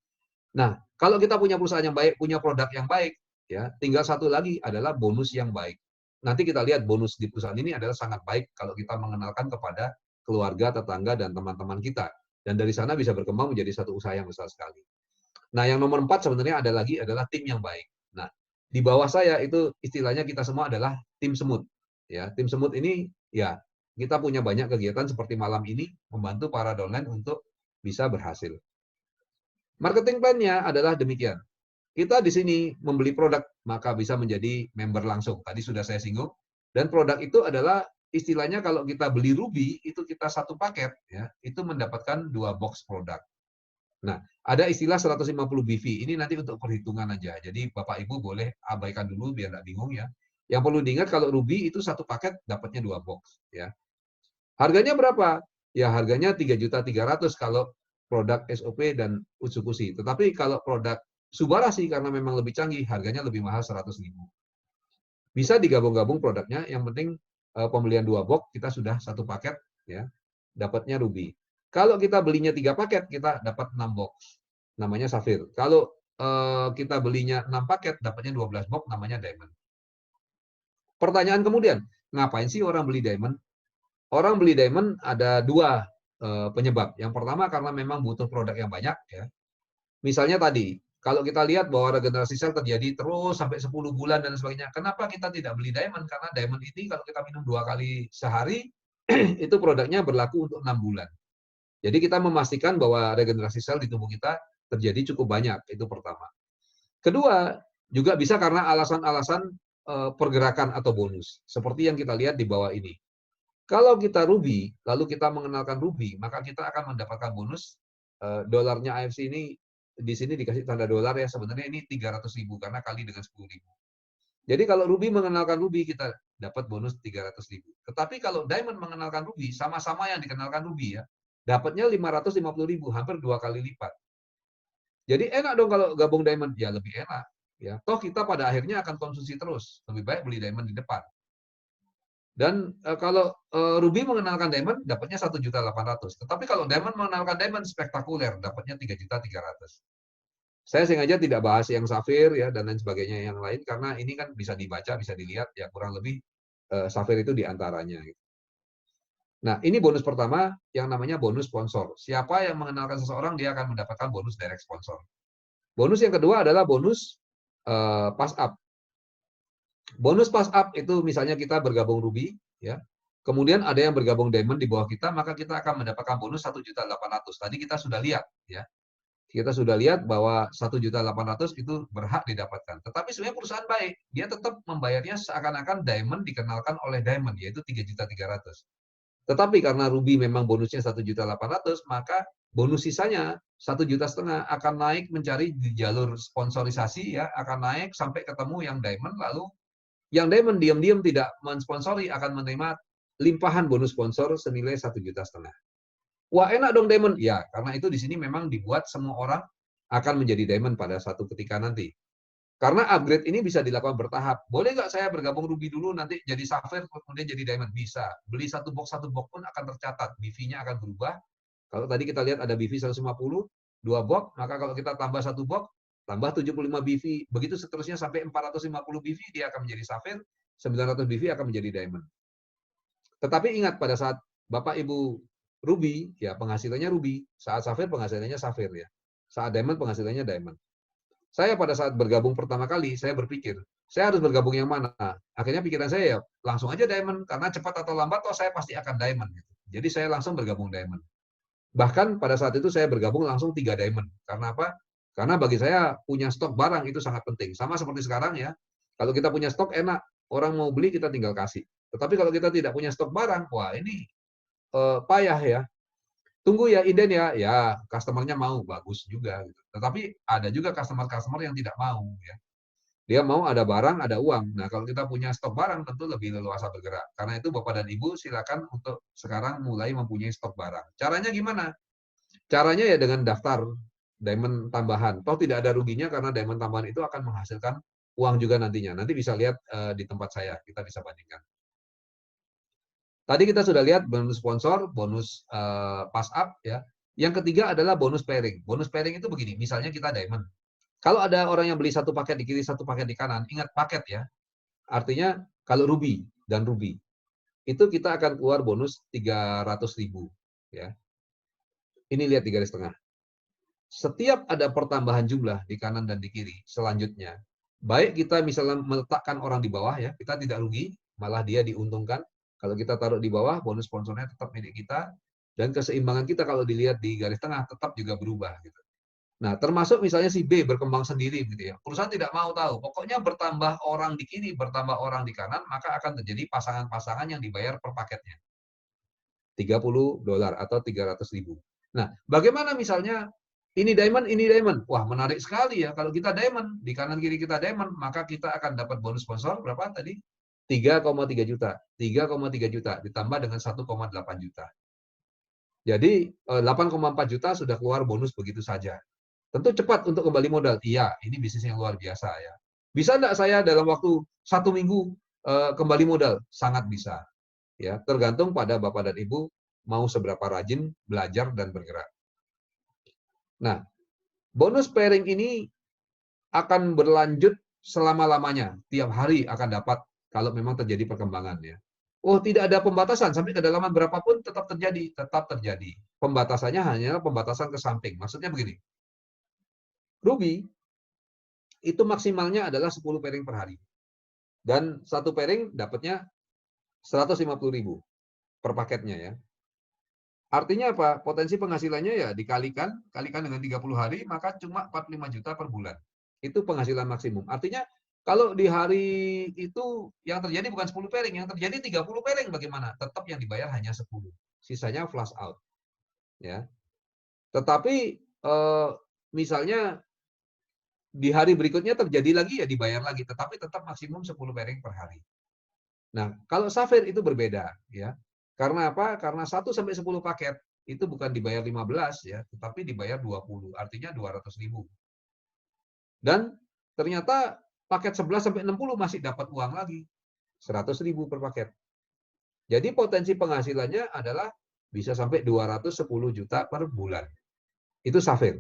Nah, kalau kita punya perusahaan yang baik, punya produk yang baik, ya, tinggal satu lagi adalah bonus yang baik. Nanti kita lihat bonus di perusahaan ini adalah sangat baik kalau kita mengenalkan kepada keluarga, tetangga, dan teman-teman kita. Dan dari sana bisa berkembang menjadi satu usaha yang besar sekali. Nah, yang nomor 4 sebenarnya adalah tim yang baik. Nah, di bawah saya itu istilahnya kita semua adalah tim semut. Ya, tim semut ini ya kita punya banyak kegiatan seperti malam ini membantu para downline untuk bisa berhasil. Marketing plan-nya adalah demikian. Kita di sini membeli produk maka bisa menjadi member langsung. Tadi sudah saya singgung. Dan produk itu adalah istilahnya kalau kita beli Ruby itu kita satu paket ya, itu mendapatkan 2 box produk. Nah, ada istilah 150 BV. Ini nanti untuk perhitungan aja. Jadi Bapak Ibu boleh abaikan dulu biar nggak bingung ya. Yang perlu diingat kalau Ruby itu satu paket dapatnya 2 box ya. Harganya berapa? Ya harganya 3.300.000 kalau produk SOP dan Utsukushi. Tetapi kalau produk Subarashi karena memang lebih canggih, harganya lebih mahal 100.000. Bisa digabung-gabung produknya, yang penting pembelian 2 box kita sudah satu paket ya. Dapatnya Ruby. Kalau kita belinya 3 paket, kita dapat 6 box. Namanya Safir. Kalau kita belinya 6 paket, dapatnya 12 box, namanya Diamond. Pertanyaan kemudian, ngapain sih orang beli Diamond? Orang beli Diamond ada 2 penyebab. Yang pertama karena memang butuh produk yang banyak. Ya. Misalnya tadi, kalau kita lihat bahwa regenerasi sel terjadi terus sampai 10 bulan dan sebagainya, kenapa kita tidak beli Diamond? Karena Diamond ini kalau kita minum 2 kali sehari, itu produknya berlaku untuk 6 bulan. Jadi kita memastikan bahwa regenerasi sel di tubuh kita terjadi cukup banyak, itu pertama. Kedua, juga bisa karena alasan-alasan pergerakan atau bonus, seperti yang kita lihat di bawah ini. Kalau kita Ruby, lalu kita mengenalkan Ruby, maka kita akan mendapatkan bonus dolarnya AFC ini, di sini dikasih tanda dolar ya, sebenarnya ini 300.000 karena kali dengan 10.000. Jadi kalau Ruby mengenalkan Ruby, kita dapat bonus 300.000. Tetapi kalau Diamond mengenalkan Ruby, sama-sama yang dikenalkan Ruby ya, dapatnya 550.000, hampir 2 kali lipat. Jadi enak dong kalau gabung Diamond, ya lebih enak. Ya, toh kita pada akhirnya akan konsumsi terus. Lebih baik beli Diamond di depan. Dan kalau Ruby mengenalkan Diamond, dapatnya 1.800.000. Tetapi kalau Diamond mengenalkan Diamond, spektakuler, dapatnya 3.300.000. Saya sengaja tidak bahas yang Safir ya dan lain sebagainya yang lain karena ini kan bisa dibaca, bisa dilihat ya kurang lebih Safir itu diantaranya. Nah, ini bonus pertama yang namanya bonus sponsor. Siapa yang mengenalkan seseorang, dia akan mendapatkan bonus direct sponsor. Bonus yang kedua adalah bonus pass up. Bonus pass up itu misalnya kita bergabung Ruby, ya. Kemudian ada yang bergabung Diamond di bawah kita, maka kita akan mendapatkan bonus 1.800.000. Tadi kita sudah lihat, ya. Kita sudah lihat bahwa 1.800.000 itu berhak didapatkan. Tetapi sebenarnya perusahaan baik, dia tetap membayarnya seakan-akan Diamond dikenalkan oleh Diamond, yaitu 3.300.000. Tetapi karena Ruby memang bonusnya 1.800.000, maka bonus sisanya 1,5 juta akan naik mencari di jalur sponsorisasi ya, akan naik sampai ketemu yang Diamond, lalu yang Diamond diam-diam tidak mensponsori akan menerima limpahan bonus sponsor senilai 1,5 juta. Wah, enak dong Diamond. Ya, karena itu di sini memang dibuat semua orang akan menjadi Diamond pada satu ketika nanti. Karena upgrade ini bisa dilakukan bertahap. Boleh nggak saya bergabung Ruby dulu, nanti jadi Sapphire, kemudian jadi Diamond? Bisa. Beli satu box pun akan tercatat. BV-nya akan berubah. Kalau tadi kita lihat ada BV 150, 2 box, maka kalau kita tambah 1 box, tambah 75 BV. Begitu seterusnya sampai 450 BV, dia akan menjadi Sapphire, 900 BV akan menjadi Diamond. Tetapi ingat, pada saat Bapak Ibu Ruby, ya penghasilannya Ruby. Saat Sapphire, penghasilannya Sapphire ya. Saat Diamond, penghasilannya Diamond. Saya pada saat bergabung pertama kali, saya berpikir, Saya harus bergabung yang mana? Akhirnya pikiran saya ya langsung aja diamond, karena cepat atau lambat toh saya pasti akan diamond. Gitu. Jadi saya langsung bergabung diamond. Bahkan pada saat itu saya bergabung langsung 3 diamond. Karena apa? Karena bagi saya punya stok barang itu sangat penting. Sama seperti sekarang ya. Kalau kita punya stok enak, orang mau beli kita tinggal kasih. Tetapi kalau kita tidak punya stok barang, wah ini payah ya. Tunggu ya inden ya, ya customernya mau, bagus juga. Gitu. Tetapi ada juga customer-customer yang tidak mau ya. Dia mau ada barang, ada uang. Nah, kalau kita punya stok barang, tentu lebih leluasa bergerak. Karena itu Bapak dan Ibu silakan untuk sekarang mulai mempunyai stok barang. Caranya gimana? Caranya ya dengan daftar diamond tambahan. Toh tidak ada ruginya karena diamond tambahan itu akan menghasilkan uang juga nantinya. Nanti bisa lihat di tempat saya, kita bisa bandingkan. Tadi kita sudah lihat bonus sponsor, bonus pass up ya. Yang ketiga adalah bonus pairing. Bonus pairing itu begini, misalnya kita diamond. Kalau ada orang yang beli satu paket di kiri, satu paket di kanan, ingat paket ya. Artinya kalau ruby dan ruby, itu kita akan keluar bonus 300.000 ya. Ini lihat di garis tengah. Setiap ada pertambahan jumlah di kanan dan di kiri, selanjutnya, baik kita misalnya meletakkan orang di bawah ya, kita tidak rugi, malah dia diuntungkan. Kalau kita taruh di bawah, bonus sponsornya tetap milik kita, dan keseimbangan kita kalau dilihat di garis tengah tetap juga berubah gitu. Nah, termasuk misalnya si B berkembang sendiri gitu ya. Perusahaan tidak mau tahu. Pokoknya bertambah orang di kiri, bertambah orang di kanan, maka akan terjadi pasangan-pasangan yang dibayar per paketnya. $30 atau 300.000. Nah, bagaimana misalnya ini diamond? Wah, menarik sekali ya. Kalau kita diamond, di kanan kiri kita diamond, maka kita akan dapat bonus sponsor berapa tadi? 3,3 juta. 3,3 juta ditambah dengan 1,8 juta. Jadi 8,4 juta sudah keluar bonus begitu saja. Tentu cepat untuk kembali modal. Iya, ini bisnis yang luar biasa ya. Bisa enggak saya dalam waktu 1 minggu kembali modal? Sangat bisa. Ya, tergantung pada Bapak dan Ibu mau seberapa rajin belajar dan bergerak. Nah, bonus pairing ini akan berlanjut selama-lamanya. Tiap hari akan dapat kalau memang terjadi perkembangan ya. Oh, tidak ada pembatasan sampai kedalaman berapapun tetap terjadi. Pembatasannya hanya pembatasan ke samping. Maksudnya begini. Ruby itu maksimalnya adalah 10 pairing per hari. Dan satu pairing dapatnya 150.000 per paketnya ya. Artinya apa? Potensi penghasilannya ya kalikan dengan 30 hari, maka cuma 45 juta per bulan. Itu penghasilan maksimum. Artinya kalau di hari itu yang terjadi bukan 10 pairing, yang terjadi 30 pairing bagaimana? Tetap yang dibayar hanya 10. Sisanya flush out. Ya. Tetapi misalnya di hari berikutnya terjadi lagi ya dibayar lagi, tetapi tetap maksimum 10 pairing per hari. Nah, kalau Sapphire itu berbeda ya. Karena apa? Karena 1 sampai 10 paket itu bukan dibayar 15 ya, tetapi dibayar 20, artinya 200.000. Dan ternyata paket 11 sampai 60 masih dapat uang lagi. 100.000 per paket. Jadi potensi penghasilannya adalah bisa sampai 210 juta per bulan. Itu Sapphire.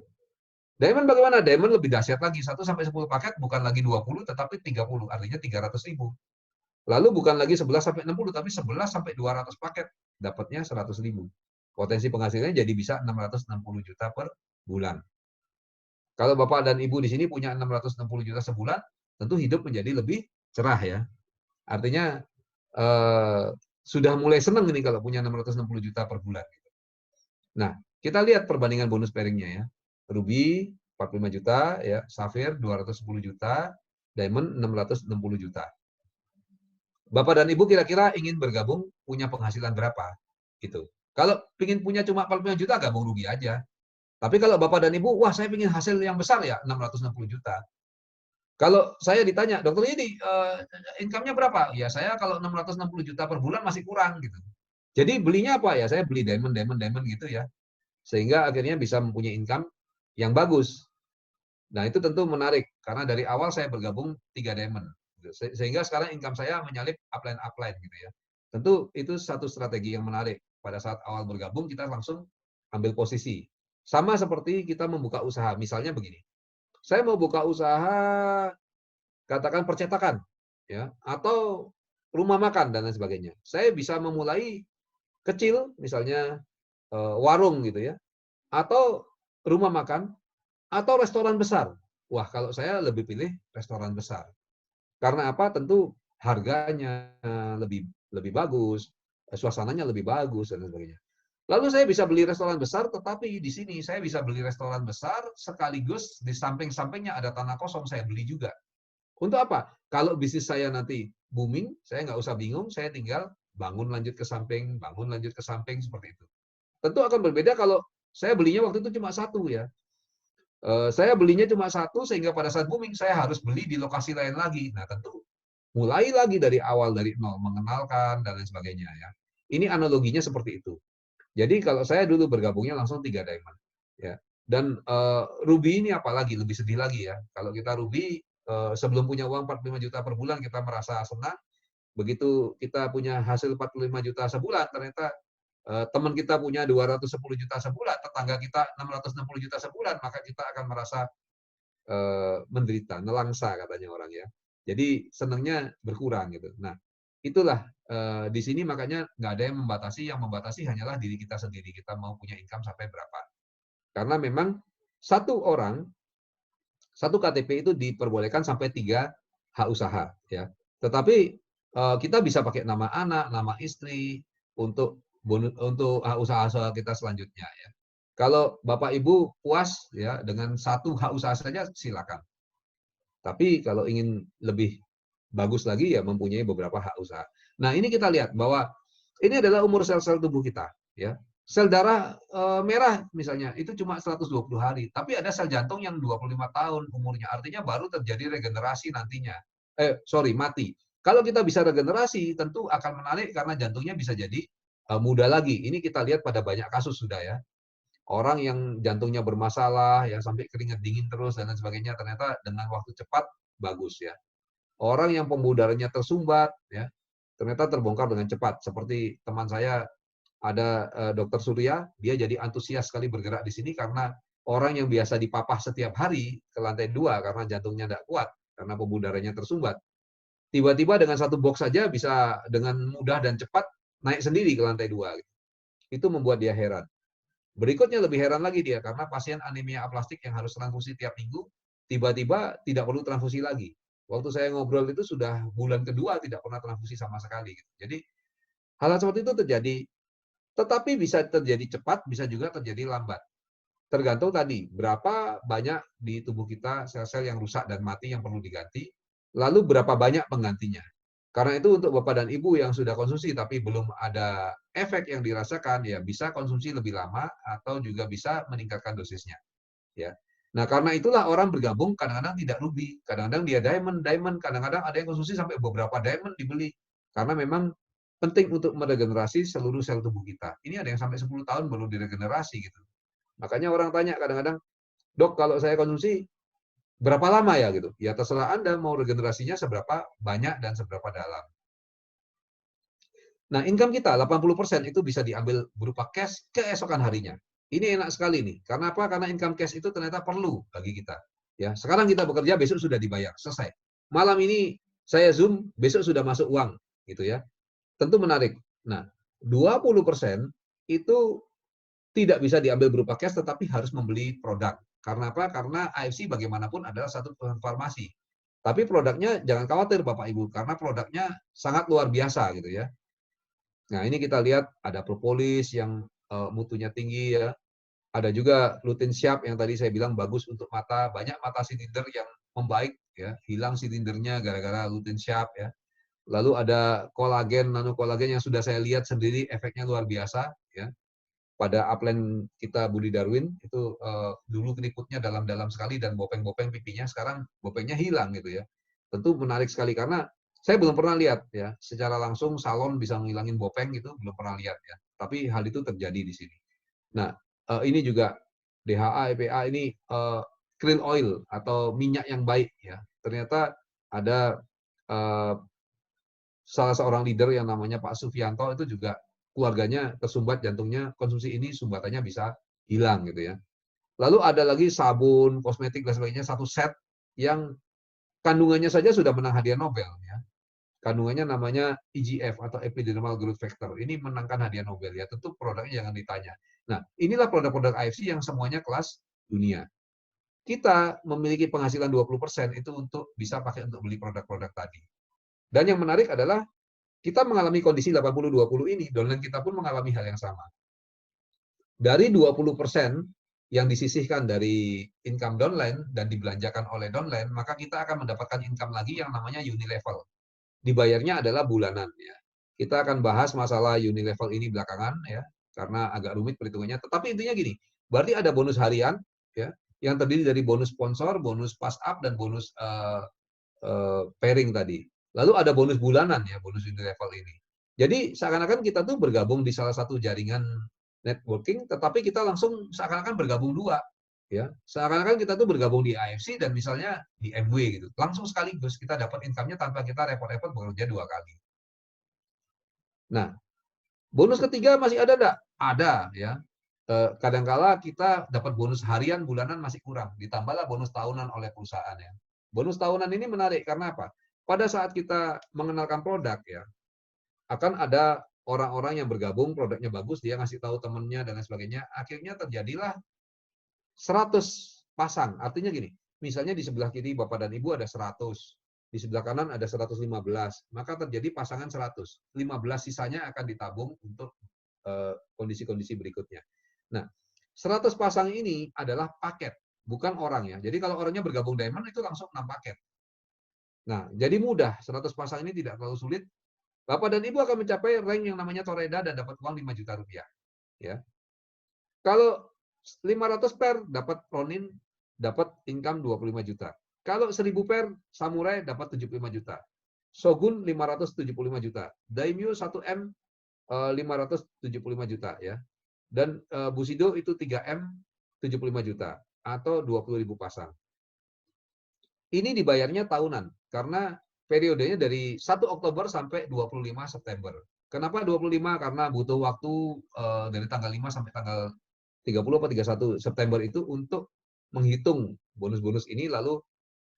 Diamond bagaimana? Diamond lebih dahsyat lagi. 1 sampai 10 paket bukan lagi 20 tetapi 30, artinya 300.000. Lalu bukan lagi 11 sampai 60 tapi 11 sampai 200 paket dapatnya 100.000. Potensi penghasilannya jadi bisa 660 juta per bulan. Kalau Bapak dan Ibu di sini punya 660 juta sebulan, tentu hidup menjadi lebih cerah ya. Artinya sudah mulai senang ini kalau punya 660 juta per bulan. Nah, kita lihat perbandingan bonus pairingnya ya. Ruby 45 juta, ya, Sapphire 210 juta, Diamond 660 juta. Bapak dan Ibu kira-kira ingin bergabung punya penghasilan berapa? Gitu. Kalau ingin punya cuma 45 juta, gabung rugi aja. Tapi kalau Bapak dan Ibu, wah saya ingin hasil yang besar ya, 660 juta. Kalau saya ditanya, dokter ini income-nya berapa? Ya saya kalau 660 juta per bulan masih kurang gitu. Jadi belinya apa ya? Saya beli diamond gitu ya. Sehingga akhirnya bisa mempunyai income yang bagus. Nah, itu tentu menarik karena dari awal saya bergabung 3 diamond. Sehingga sekarang income saya menyalip upline gitu ya. Tentu itu satu strategi yang menarik. Pada saat awal bergabung kita langsung ambil posisi. Sama seperti kita membuka usaha. Misalnya begini. Saya mau buka usaha katakan percetakan ya atau rumah makan dan lain sebagainya. Saya bisa memulai kecil misalnya warung gitu ya. Atau rumah makan atau restoran besar. Wah, kalau saya lebih pilih restoran besar. Karena apa? Tentu harganya lebih bagus, suasananya lebih bagus dan sebagainya. Lalu saya bisa beli restoran besar, tetapi di sini saya bisa beli restoran besar sekaligus di samping-sampingnya ada tanah kosong saya beli juga. Untuk apa? Kalau bisnis saya nanti booming, saya nggak usah bingung, saya tinggal bangun lanjut ke samping, bangun lanjut ke samping seperti itu. Tentu akan berbeda kalau saya belinya waktu itu cuma satu ya. Saya belinya cuma satu sehingga pada saat booming saya harus beli di lokasi lain lagi. Nah tentu mulai lagi dari awal dari nol, mengenalkan dan lain sebagainya ya. Ini analoginya seperti itu. Jadi kalau saya dulu bergabungnya langsung 3 diamond ya. Dan ruby ini apalagi lebih sedih lagi ya. Kalau kita ruby sebelum punya uang 45 juta per bulan kita merasa senang. Begitu kita punya hasil 45 juta sebulan ternyata teman kita punya 210 juta sebulan, tetangga kita 660 juta sebulan, maka kita akan merasa menderita, nelangsa katanya orang ya. Jadi senangnya berkurang gitu. Nah, itulah di sini makanya nggak ada yang membatasi hanyalah diri kita sendiri. Kita mau punya income sampai berapa. Karena memang satu orang, satu KTP itu diperbolehkan sampai 3 hak usaha ya. Tetapi kita bisa pakai nama anak, nama istri untuk hak usaha kita selanjutnya ya. Kalau Bapak Ibu puas ya dengan satu hak usaha saja silakan. Tapi kalau ingin lebih bagus lagi ya mempunyai beberapa hak usaha. Nah, ini kita lihat bahwa ini adalah umur sel-sel tubuh kita ya. Sel darah merah misalnya itu cuma 120 hari, tapi ada sel jantung yang 25 tahun umurnya. Artinya baru terjadi regenerasi nantinya. Mati. Kalau kita bisa regenerasi tentu akan menarik karena jantungnya bisa jadi muda lagi. Ini kita lihat pada banyak kasus sudah ya. Orang yang jantungnya bermasalah, yang sampai keringat dingin terus dan lain sebagainya, ternyata dengan waktu cepat bagus ya. Orang yang pembuluh darahnya tersumbat, ya, ternyata terbongkar dengan cepat. Seperti teman saya ada Dokter Surya, dia jadi antusias sekali bergerak di sini karena orang yang biasa dipapah setiap hari ke lantai 2 karena jantungnya tidak kuat, karena pembuluh darahnya tersumbat. Tiba-tiba dengan satu box saja bisa dengan mudah dan cepat naik sendiri ke lantai 2. Itu membuat dia heran. Berikutnya lebih heran lagi dia, karena pasien anemia aplastik yang harus transfusi tiap minggu, tiba-tiba tidak perlu transfusi lagi. Waktu saya ngobrol itu sudah bulan kedua tidak pernah transfusi sama sekali. Jadi hal seperti itu terjadi, tetapi bisa terjadi cepat, bisa juga terjadi lambat. Tergantung tadi, berapa banyak di tubuh kita sel-sel yang rusak dan mati yang perlu diganti, lalu berapa banyak penggantinya. Karena itu untuk Bapak dan Ibu yang sudah konsumsi tapi belum ada efek yang dirasakan, ya bisa konsumsi lebih lama atau juga bisa meningkatkan dosisnya. Ya. Nah, karena itulah orang bergabung kadang-kadang tidak ruby, kadang-kadang dia diamond, kadang-kadang ada yang konsumsi sampai beberapa diamond dibeli. Karena memang penting untuk meregenerasi seluruh sel tubuh kita. Ini ada yang sampai 10 tahun baru diregenerasi gitu. Makanya orang tanya kadang-kadang, "Dok, kalau saya konsumsi berapa lama ya gitu?" Ya terserah Anda mau regenerasinya seberapa banyak dan seberapa dalam. Nah, income kita 80% itu bisa diambil berupa cash keesokan harinya. Ini enak sekali nih. Karena apa? Karena income cash itu ternyata perlu bagi kita. Ya, sekarang kita bekerja, besok sudah dibayar, selesai. Malam ini saya Zoom, besok sudah masuk uang, gitu ya. Tentu menarik. Nah, 20% itu tidak bisa diambil berupa cash, tetapi harus membeli produk. Karena apa? Karena AFC bagaimanapun adalah satu perusahaan farmasi. Tapi produknya jangan khawatir Bapak Ibu, karena produknya sangat luar biasa gitu ya. Nah, ini kita lihat ada propolis yang mutunya tinggi ya. Ada juga lutein siap yang tadi saya bilang bagus untuk mata. Banyak mata silinder yang membaik ya, hilang silindernya gara-gara lutein siap ya. Lalu ada kolagen, nano kolagen yang sudah saya lihat sendiri efeknya luar biasa ya. Pada upline kita Budi Darwin itu dulu keriputnya dalam-dalam sekali dan bopeng-bopeng pipinya, sekarang bopengnya hilang gitu ya. Tentu menarik sekali karena saya belum pernah lihat ya secara langsung salon bisa menghilangin bopeng itu belum pernah lihat ya. Tapi hal itu terjadi di sini. Nah, ini juga DHA, EPA ini krill oil atau minyak yang baik ya. Ternyata ada salah seorang leader yang namanya Pak Sufianto itu juga keluarganya tersumbat jantungnya, konsumsi ini sumbatannya bisa hilang gitu ya. Lalu ada lagi sabun, kosmetik dan sebagainya, satu set yang kandungannya saja sudah menang hadiah Nobel ya. Kandungannya namanya EGF atau Epidermal Growth Factor. Ini menangkan hadiah Nobel ya. Tentu produknya jangan ditanya. Nah, inilah produk-produk AFC yang semuanya kelas dunia. kita memiliki penghasilan 20% itu untuk bisa pakai untuk beli produk-produk tadi. Dan yang menarik adalah kita mengalami kondisi 80-20 ini, downline kita pun mengalami hal yang sama. Dari 20% yang disisihkan dari income downline dan dibelanjakan oleh downline, maka kita akan mendapatkan income lagi yang namanya unilevel. Dibayarnya adalah bulanan. Ya. Kita akan bahas masalah unilevel ini belakangan, ya, karena agak rumit perhitungannya. Tetapi intinya gini, berarti ada bonus harian, ya, yang terdiri dari bonus sponsor, bonus pass up, dan bonus pairing tadi. Lalu ada bonus bulanan, ya, bonus unilevel ini. Jadi seakan-akan kita tuh bergabung di salah satu jaringan networking, tetapi kita langsung seakan-akan bergabung dua, ya. Seakan-akan kita tuh bergabung di AFC dan misalnya di MW gitu. Langsung sekaligus kita dapat income-nya tanpa kita repot-repot bekerja 2 kali. Nah, bonus ketiga masih ada enggak? Ada, ya. Kadangkala kita dapat bonus harian, bulanan masih kurang. Ditambahlah bonus tahunan oleh perusahaan, ya. Bonus tahunan ini menarik karena apa? Pada saat kita mengenalkan produk, ya, akan ada orang-orang yang bergabung, produknya bagus, dia ngasih tahu temennya dan lain sebagainya. Akhirnya terjadilah 100 pasang. Artinya gini, misalnya di sebelah kiri Bapak dan Ibu ada 100, di sebelah kanan ada 115, maka terjadi pasangan 100. 15 sisanya akan ditabung untuk kondisi-kondisi berikutnya. Nah, 100 pasang ini adalah paket, bukan orang, ya. Jadi kalau orangnya bergabung Diamond itu langsung 6 paket. Nah, jadi mudah, 100 pasang ini tidak terlalu sulit. Bapak dan Ibu akan mencapai rank yang namanya Toreda dan dapat uang 5 juta rupiah. Ya. Kalau 500 per dapat Ronin, dapat income 25 juta. Kalau 1000 per Samurai dapat 75 juta. Shogun 575 juta. Daimyo 1M 575 juta, ya. Dan Bushido itu 3M 75 juta atau 20.000 pasang. Ini dibayarnya tahunan karena periodenya dari 1 Oktober sampai 25 September. Kenapa 25? Karena butuh waktu dari tanggal 5 sampai tanggal 30 atau 31 September itu untuk menghitung bonus-bonus ini, lalu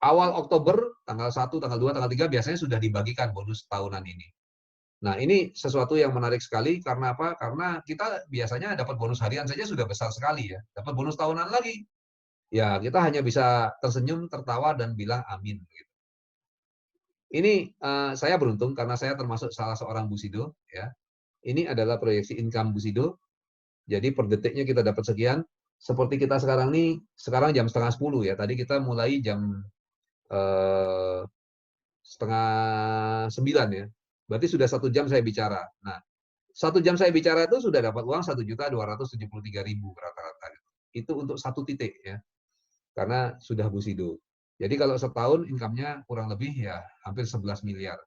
awal Oktober, tanggal 1, tanggal 2, tanggal 3 biasanya sudah dibagikan bonus tahunan ini. Nah, ini sesuatu yang menarik sekali karena apa? Karena kita biasanya dapat bonus harian saja sudah besar sekali, ya. Dapat bonus tahunan lagi. Ya, kita hanya bisa tersenyum, tertawa, dan bilang amin. Ini saya beruntung karena saya termasuk salah seorang Bushido, ya. Ini adalah proyeksi income Bushido. Jadi per detiknya kita dapat sekian. Seperti kita sekarang nih, sekarang jam 9:30, ya. Tadi kita mulai jam 8:30, ya. Berarti sudah 1 jam saya bicara. Nah, 1 jam saya bicara itu sudah dapat uang 1.273.000 rata-rata. Itu untuk 1 titik, ya. Karena sudah Bushido. Jadi kalau setahun income-nya kurang lebih ya hampir 11 miliar.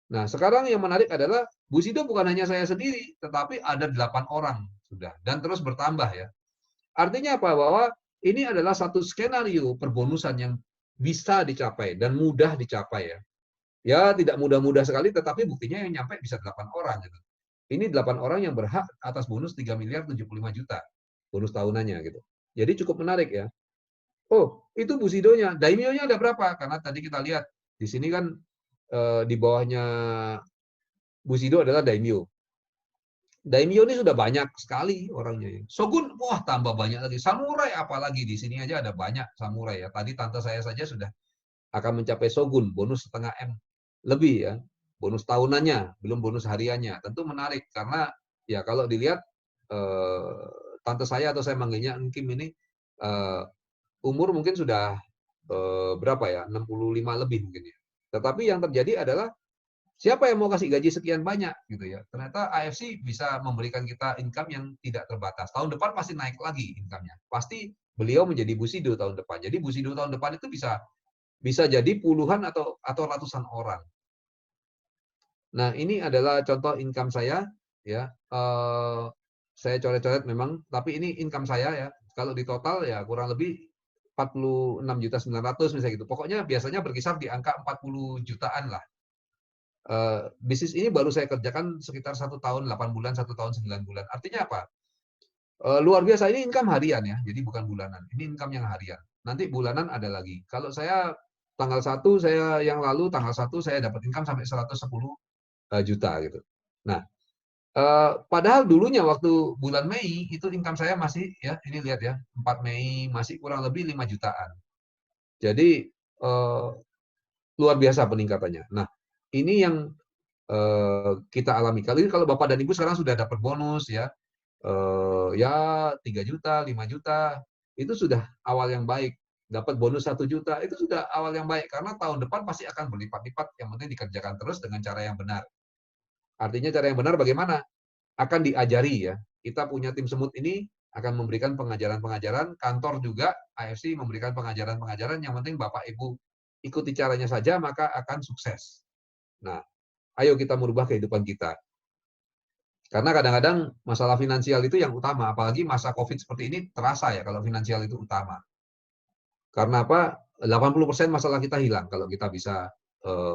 Nah, sekarang yang menarik adalah Bushido bukan hanya saya sendiri, tetapi ada 8 orang sudah dan terus bertambah, ya. Artinya apa? Bahwa ini adalah satu skenario perbonusan yang bisa dicapai dan mudah dicapai, ya. Ya, tidak mudah-mudah sekali, tetapi buktinya yang nyampe bisa 8 orang. Gitu. Ini 8 orang yang berhak atas bonus 3 miliar 75 juta. Bonus tahunannya. Gitu. Jadi cukup menarik, ya. Oh, itu Bushido-nya. Daimyo-nya ada berapa? Karena tadi kita lihat, di sini kan di bawahnya Bushido adalah Daimyo. Daimyo ini sudah banyak sekali orangnya. Shogun, wah tambah banyak lagi. Samurai apalagi, di sini aja ada banyak samurai, ya. Tadi tante saya saja sudah akan mencapai Shogun, bonus setengah M. Lebih, ya, bonus tahunannya, belum bonus hariannya. Tentu menarik karena ya kalau dilihat tante saya atau saya manggilnya Kim ini umur mungkin sudah berapa, ya, 65 lebih mungkin, ya. Tetapi yang terjadi adalah siapa yang mau kasih gaji sekian banyak gitu, ya. Ternyata AFC bisa memberikan kita income yang tidak terbatas. Tahun depan pasti naik lagi income-nya. Pasti beliau menjadi Bushido tahun depan. Jadi Bushido tahun depan itu bisa jadi puluhan atau ratusan orang. Nah, ini adalah contoh income saya, ya. Saya coret-coret memang, tapi ini income saya, ya. Kalau di total ya kurang lebih 46.900.000 misalnya gitu. Pokoknya biasanya berkisar di angka 40 jutaan lah. Bisnis ini baru saya kerjakan sekitar 1 tahun 8 bulan, 1 tahun 9 bulan. Artinya apa? Luar biasa, ini income harian, ya. Jadi bukan bulanan. Ini income yang harian. Nanti bulanan ada lagi. Kalau saya tanggal 1 tanggal 1 saya dapat income sampai 110 juta gitu. Nah, Padahal dulunya waktu bulan Mei itu income saya masih ya ini lihat ya 4 Mei masih kurang lebih 5 jutaan. Jadi luar biasa peningkatannya. Nah, ini yang kita alami. Kali ini kalau Bapak dan Ibu sekarang sudah dapat bonus ya, ya 3 juta, 5 juta, itu sudah awal yang baik. Dapat bonus 1 juta, itu sudah awal yang baik. Karena tahun depan pasti akan berlipat-lipat, yang penting dikerjakan terus dengan cara yang benar. Artinya cara yang benar bagaimana? Akan diajari ya. Kita punya tim semut ini akan memberikan pengajaran-pengajaran, kantor juga AFC memberikan pengajaran-pengajaran, yang penting Bapak Ibu ikuti caranya saja maka akan sukses. Nah, ayo kita merubah kehidupan kita. Karena kadang-kadang masalah finansial itu yang utama, apalagi masa Covid seperti ini terasa ya kalau finansial itu utama. Karena apa? 80% masalah kita hilang kalau kita bisa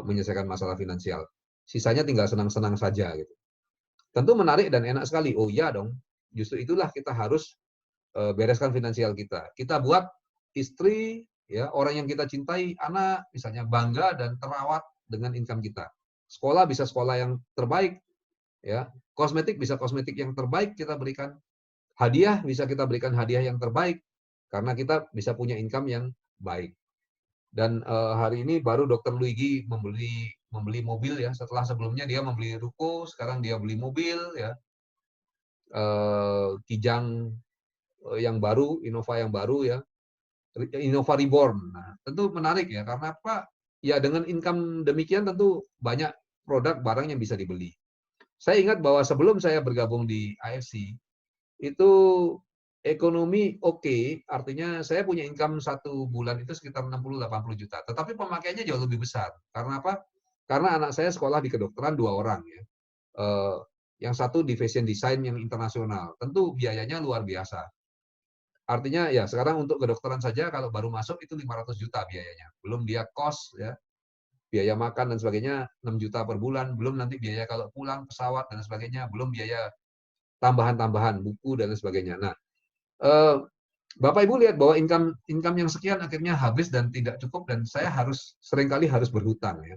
menyelesaikan masalah finansial. Sisanya tinggal senang-senang saja gitu. Tentu menarik dan enak sekali. Oh iya dong, justru itulah kita harus bereskan finansial kita. Kita buat istri, ya orang yang kita cintai, anak, misalnya bangga dan terawat dengan income kita. Sekolah bisa sekolah yang terbaik, ya. Kosmetik bisa kosmetik yang terbaik kita berikan. Hadiah bisa kita berikan hadiah yang terbaik karena kita bisa punya income yang baik. Dan hari ini baru Dr. Luigi membeli mobil ya. Setelah sebelumnya dia membeli ruko, sekarang dia beli mobil ya. Kijang yang baru, Innova yang baru ya. Innova Reborn. Nah, tentu menarik ya karena apa? Ya dengan income demikian tentu banyak produk barang yang bisa dibeli. Saya ingat bahwa sebelum saya bergabung di AFC itu ekonomi oke, artinya saya punya income 1 bulan itu sekitar 60-80 juta. Tetapi pemakaiannya jauh lebih besar. Karena apa? Karena anak saya sekolah di kedokteran 2 orang ya. Yang satu di fashion design yang internasional. Tentu biayanya luar biasa. Artinya ya sekarang untuk kedokteran saja kalau baru masuk itu 500 juta biayanya. Belum dia kos ya, biaya makan dan sebagainya 6 juta per bulan, belum nanti biaya kalau pulang pesawat dan sebagainya, belum biaya tambahan-tambahan buku dan sebagainya. Nah, Bapak Ibu lihat bahwa income yang sekian akhirnya habis dan tidak cukup dan saya seringkali harus berhutang ya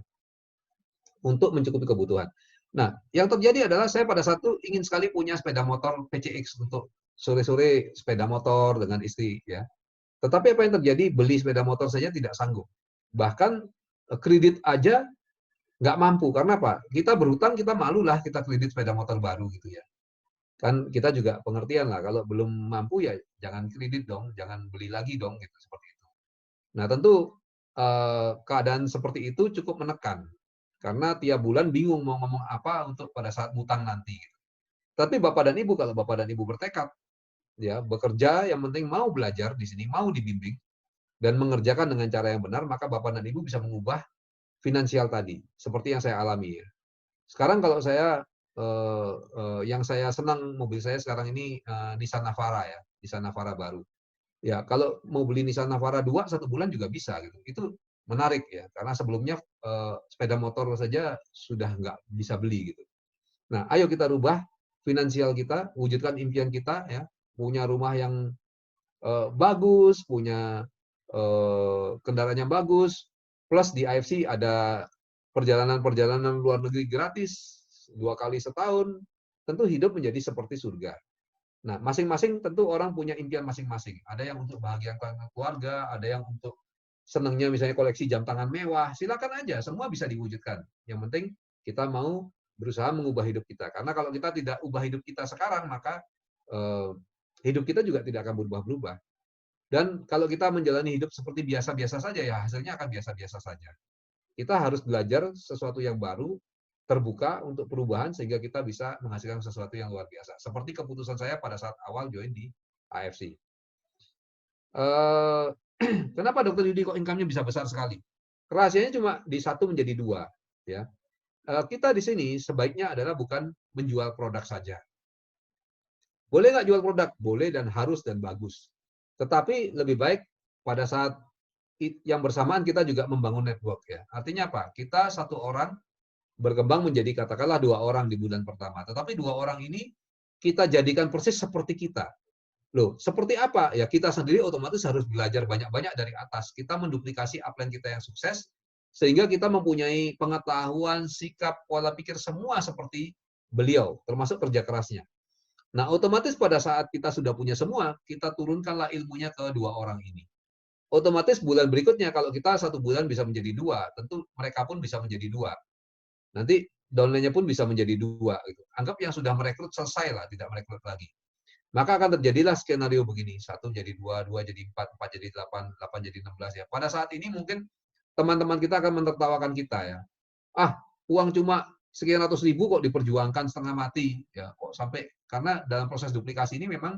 untuk mencukupi kebutuhan. Nah, yang terjadi adalah saya pada saat itu ingin sekali punya sepeda motor PCX untuk sore-sore sepeda motor dengan istri ya. Tetapi apa yang terjadi? Beli sepeda motor saja tidak sanggup. Bahkan kredit aja nggak mampu. Karena apa? Kita berhutang, kita malulah kita kredit sepeda motor baru gitu ya. Kan kita juga pengertian lah, kalau belum mampu ya jangan kredit dong, jangan beli lagi dong, gitu seperti itu. Nah tentu keadaan seperti itu cukup menekan, karena tiap bulan bingung mau ngomong apa untuk pada saat ngutang nanti. Gitu. Tapi Bapak dan Ibu, kalau Bapak dan Ibu bertekad, ya bekerja, yang penting mau belajar di sini, mau dibimbing, dan mengerjakan dengan cara yang benar, maka Bapak dan Ibu bisa mengubah finansial tadi, seperti yang saya alami. Ya. Sekarang kalau saya yang saya senang mobil saya sekarang ini Nissan Navara ya, Nissan Navara baru. Ya, kalau mau beli Nissan Navara 2 1 bulan juga bisa gitu. Itu menarik ya, karena sebelumnya sepeda motor saja sudah nggak bisa beli gitu. Nah, ayo kita rubah finansial kita, wujudkan impian kita ya, punya rumah yang bagus, punya kendaraan yang bagus, plus di AFC ada perjalanan-perjalanan luar negeri gratis 2 kali setahun, tentu hidup menjadi seperti surga. Nah, masing-masing tentu orang punya impian masing-masing. Ada yang untuk bahagia keluarga, ada yang untuk senangnya misalnya koleksi jam tangan mewah. Silakan aja, semua bisa diwujudkan. Yang penting kita mau berusaha mengubah hidup kita. Karena kalau kita tidak ubah hidup kita sekarang, maka hidup kita juga tidak akan berubah-berubah. Dan kalau kita menjalani hidup seperti biasa-biasa saja, ya hasilnya akan biasa-biasa saja. Kita harus belajar sesuatu yang baru, terbuka untuk perubahan sehingga kita bisa menghasilkan sesuatu yang luar biasa. Seperti keputusan saya pada saat awal join di AFC. Kenapa Dr. Yudi kok income-nya bisa besar sekali? Rahasianya cuma di 1 menjadi 2. Ya. Kita di sini sebaiknya adalah bukan menjual produk saja. Boleh nggak jual produk? Boleh dan harus dan bagus. Tetapi lebih baik pada saat yang bersamaan kita juga membangun network ya. Artinya apa? Kita 1 orang berkembang menjadi katakanlah 2 orang di bulan pertama. Tetapi 2 orang ini kita jadikan persis seperti kita. Loh, seperti apa? Ya kita sendiri otomatis harus belajar banyak-banyak dari atas. Kita menduplikasi upline kita yang sukses, sehingga kita mempunyai pengetahuan, sikap, pola pikir semua seperti beliau, termasuk kerja kerasnya. Nah, otomatis pada saat kita sudah punya semua, kita turunkanlah ilmunya ke 2 orang ini. Otomatis bulan berikutnya, kalau kita 1 bulan bisa menjadi 2, tentu mereka pun bisa menjadi 2. Nanti downline-nya pun bisa menjadi 2. Gitu. Anggap yang sudah merekrut selesai lah, tidak merekrut lagi. Maka akan terjadilah skenario begini, 1 jadi 2, 2 jadi 4, 4 jadi 8, 8 jadi 16 ya. Pada saat ini mungkin teman-teman kita akan menertawakan kita ya. Ah, uang cuma sekian ratus ribu kok diperjuangkan setengah mati ya, kok sampai, karena dalam proses duplikasi ini memang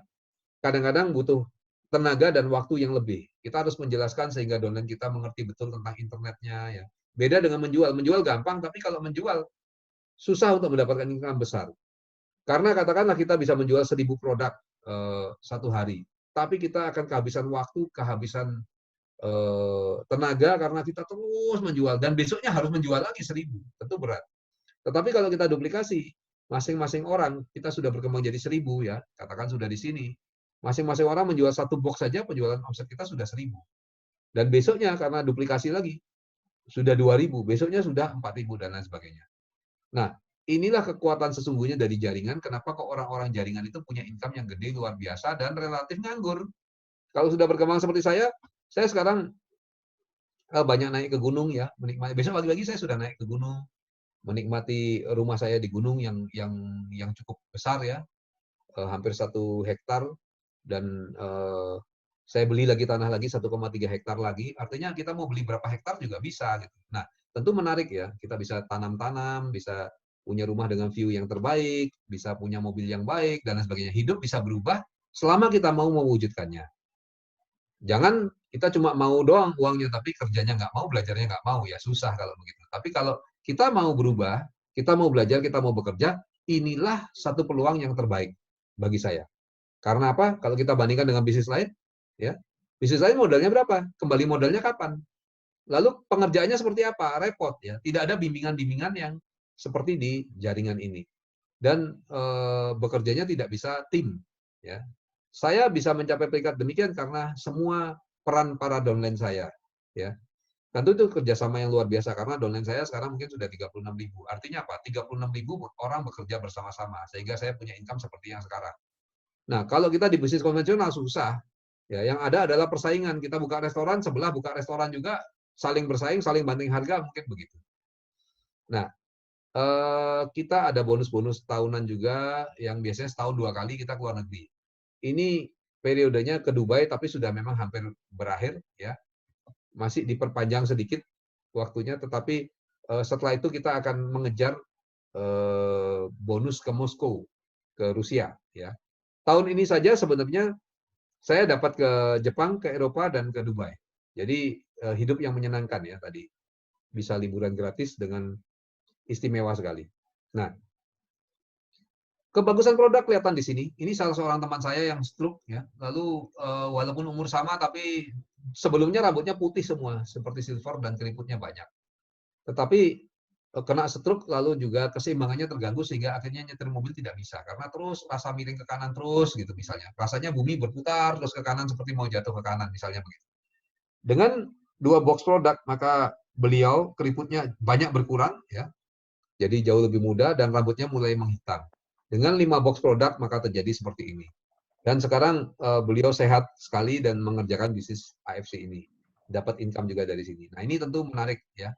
kadang-kadang butuh tenaga dan waktu yang lebih. Kita harus menjelaskan sehingga downline kita mengerti betul tentang internetnya ya. Beda dengan menjual. Menjual gampang, tapi kalau menjual susah untuk mendapatkan income besar. Karena katakanlah kita bisa menjual 1000 produk 1 hari, tapi kita akan kehabisan waktu, kehabisan tenaga karena kita terus menjual dan besoknya harus menjual lagi 1000, tentu berat. Tetapi kalau kita duplikasi, masing-masing orang kita sudah berkembang jadi 1000 ya, katakan sudah di sini. Masing-masing orang menjual 1 box saja, penjualan omset kita sudah 1000. Dan besoknya karena duplikasi lagi sudah 2000, besoknya sudah 4000 dan lain sebagainya. Nah, inilah kekuatan sesungguhnya dari jaringan. Kenapa kok orang-orang jaringan itu punya income yang gede luar biasa dan relatif nganggur. Kalau sudah berkembang seperti saya sekarang banyak naik ke gunung ya, menikmati. Besok pagi-pagi saya sudah naik ke gunung, menikmati rumah saya di gunung yang cukup besar ya, hampir 1 hektar, dan saya beli lagi tanah lagi 1,3 hektar lagi. Artinya kita mau beli berapa hektar juga bisa gitu. Nah, tentu menarik ya, kita bisa tanam-tanam, bisa punya rumah dengan view yang terbaik, bisa punya mobil yang baik dan lain sebagainya. Hidup bisa berubah selama kita mau mewujudkannya. Jangan kita cuma mau doang uangnya, tapi kerjanya nggak mau, belajarnya nggak mau, ya susah kalau begitu. Tapi kalau kita mau berubah, kita mau belajar, kita mau bekerja, inilah satu peluang yang terbaik bagi saya. Karena apa? Kalau kita bandingkan dengan bisnis lain, ya, bisnis lain modalnya berapa? Kembali modalnya kapan? Lalu pengerjaannya seperti apa? Repot ya. Tidak ada bimbingan-bimbingan yang seperti di jaringan ini. Dan bekerjanya tidak bisa tim, ya. Saya bisa mencapai peringkat demikian karena semua peran para downline saya, ya. Tentu itu kerjasama yang luar biasa karena downline saya sekarang mungkin sudah 36.000. Artinya apa? 36.000 orang bekerja bersama-sama sehingga saya punya income seperti yang sekarang. Nah, kalau kita di bisnis konvensional susah. Ya, yang ada adalah persaingan. Kita buka restoran, sebelah buka restoran juga, saling bersaing, saling banding harga, mungkin begitu. Nah, kita ada bonus-bonus tahunan juga yang biasanya setahun 2 kali kita keluar negeri. Ini periodenya ke Dubai tapi sudah memang hampir berakhir ya. Masih diperpanjang sedikit waktunya, tetapi setelah itu kita akan mengejar bonus ke Moskow, ke Rusia ya. Tahun ini saja sebenarnya saya dapat ke Jepang, ke Eropa dan ke Dubai. Jadi hidup yang menyenangkan ya tadi. Bisa liburan gratis dengan istimewa sekali. Nah, kebagusan produk kelihatan di sini. Ini salah seorang teman saya yang stroke ya. Lalu walaupun umur sama tapi sebelumnya rambutnya putih semua seperti silver dan keriputnya banyak. Tetapi kena stroke lalu juga keseimbangannya terganggu sehingga akhirnya nyetir mobil tidak bisa karena terus rasa miring ke kanan terus gitu misalnya. Rasanya bumi berputar terus ke kanan seperti mau jatuh ke kanan misalnya begitu. Dengan 2 box produk maka beliau keriputnya banyak berkurang ya. Jadi jauh lebih mudah dan rambutnya mulai menghitam. Dengan 5 box produk maka terjadi seperti ini. Dan sekarang beliau sehat sekali dan mengerjakan bisnis AFC ini. Dapat income juga dari sini. Nah ini tentu menarik ya.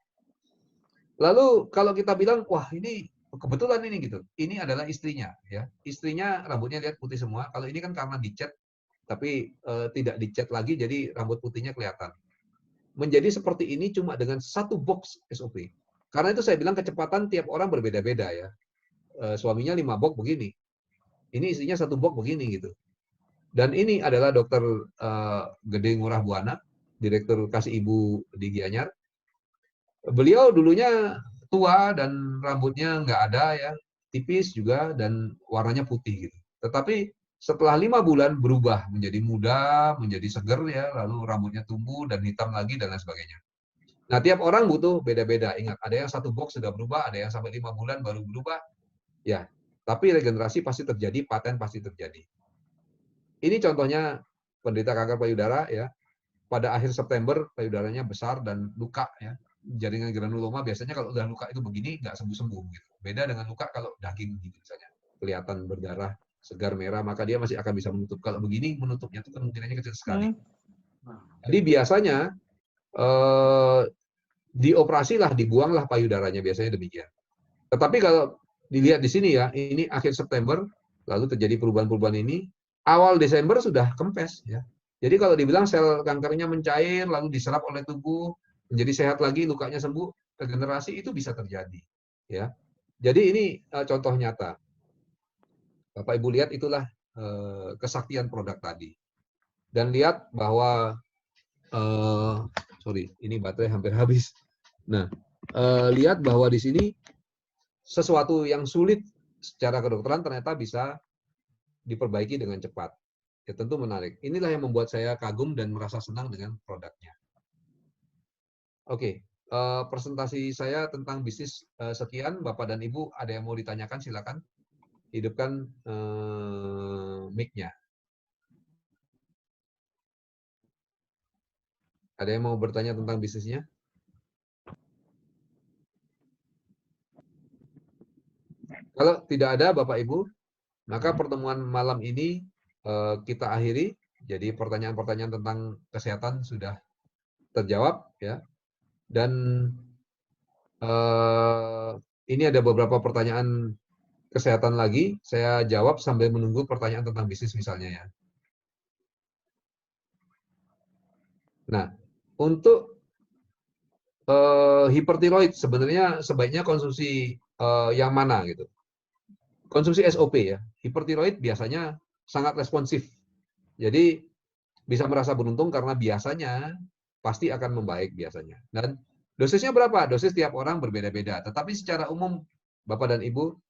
Lalu kalau kita bilang, wah ini kebetulan ini gitu. Ini adalah istrinya ya. Istrinya rambutnya lihat putih semua. Kalau ini kan karena dicat, tapi tidak dicat lagi jadi rambut putihnya kelihatan. Menjadi seperti ini cuma dengan 1 box SOP. Karena itu saya bilang kecepatan tiap orang berbeda-beda ya. Suaminya 5 box begini. Ini istrinya 1 box begini gitu. Dan ini adalah Dokter Gede Ngurah Buana, Direktur Kasih Ibu di Gianyar. Beliau dulunya tua dan rambutnya nggak ada ya, tipis juga dan warnanya putih gitu. Tetapi setelah 5 bulan berubah menjadi muda, menjadi seger ya, lalu rambutnya tumbuh dan hitam lagi dan lain sebagainya. Nah, tiap orang butuh beda-beda. Ingat, ada yang 1 box sudah berubah, ada yang sampai 5 bulan baru berubah. Ya, tapi regenerasi pasti terjadi, paten pasti terjadi. Ini contohnya penderita kanker payudara ya. Pada akhir September payudaranya besar dan luka ya. jaringan granuloma biasanya kalau udah luka itu begini nggak sembuh-sembuh gitu. Beda dengan luka kalau daging gitu misalnya. Kelihatan berdarah, segar merah, maka dia masih akan bisa menutup. Kalau begini menutupnya itu kemungkinannya kecil sekali. Jadi biasanya dioperasilah, dibuanglah payudaranya, biasanya demikian. Tetapi kalau dilihat di sini ya, ini akhir September, lalu terjadi perubahan-perubahan ini, awal Desember sudah kempes ya. Jadi kalau dibilang sel kankernya mencair, lalu diserap oleh tubuh, menjadi sehat lagi, lukanya sembuh, regenerasi itu bisa terjadi. Ya, jadi ini contoh nyata. Bapak Ibu lihat itulah kesaktian produk tadi. Dan lihat bahwa sorry, ini baterai hampir habis. Nah, lihat bahwa di sini sesuatu yang sulit secara kedokteran ternyata bisa diperbaiki dengan cepat. Ya tentu menarik. Inilah yang membuat saya kagum dan merasa senang dengan produknya. Oke, presentasi saya tentang bisnis sekian. Bapak dan Ibu ada yang mau ditanyakan silakan. Hidupkan mic-nya. Ada yang mau bertanya tentang bisnisnya? Kalau tidak ada Bapak Ibu, maka pertemuan malam ini kita akhiri. Jadi pertanyaan-pertanyaan tentang kesehatan sudah terjawab ya. Dan ini ada beberapa pertanyaan kesehatan lagi. Saya jawab sambil menunggu pertanyaan tentang bisnis misalnya ya. Nah, untuk hipertiroid sebenarnya sebaiknya konsumsi yang mana gitu? Konsumsi SOP ya. Hipertiroid biasanya sangat responsif. Jadi bisa merasa beruntung karena biasanya pasti akan membaik biasanya. Dan dosisnya berapa? Dosis tiap orang berbeda-beda. Tetapi secara umum Bapak dan Ibu,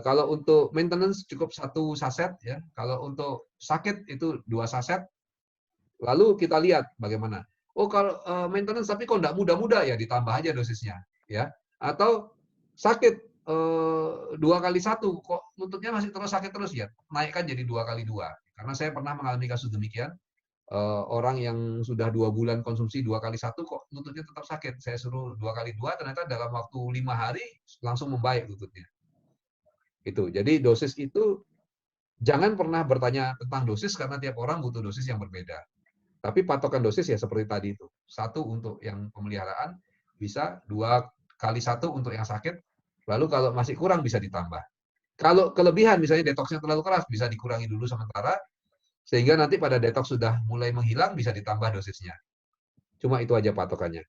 kalau untuk maintenance cukup 1 saset ya. Kalau untuk sakit itu 2 saset. Lalu kita lihat bagaimana. Oh kalau maintenance tapi kok enggak muda-muda ya ditambah aja dosisnya ya. Atau sakit 2 kali 1 kok lututnya masih terus sakit terus ya. Naikkan jadi 2 kali 2. Karena saya pernah mengalami kasus demikian. Orang yang sudah 2 bulan konsumsi 2 kali 1 kok lututnya tetap sakit. Saya suruh 2 kali 2 ternyata dalam waktu 5 hari langsung membaik lututnya. Itu. Jadi dosis itu jangan pernah bertanya tentang dosis karena tiap orang butuh dosis yang berbeda. Tapi patokan dosis ya seperti tadi itu. 1 untuk yang pemeliharaan, bisa 2 kali 1 untuk yang sakit. Lalu kalau masih kurang bisa ditambah. Kalau kelebihan misalnya detoksnya terlalu keras bisa dikurangi dulu sementara. Sehingga nanti pada detoks sudah mulai menghilang, bisa ditambah dosisnya. Cuma itu aja patokannya.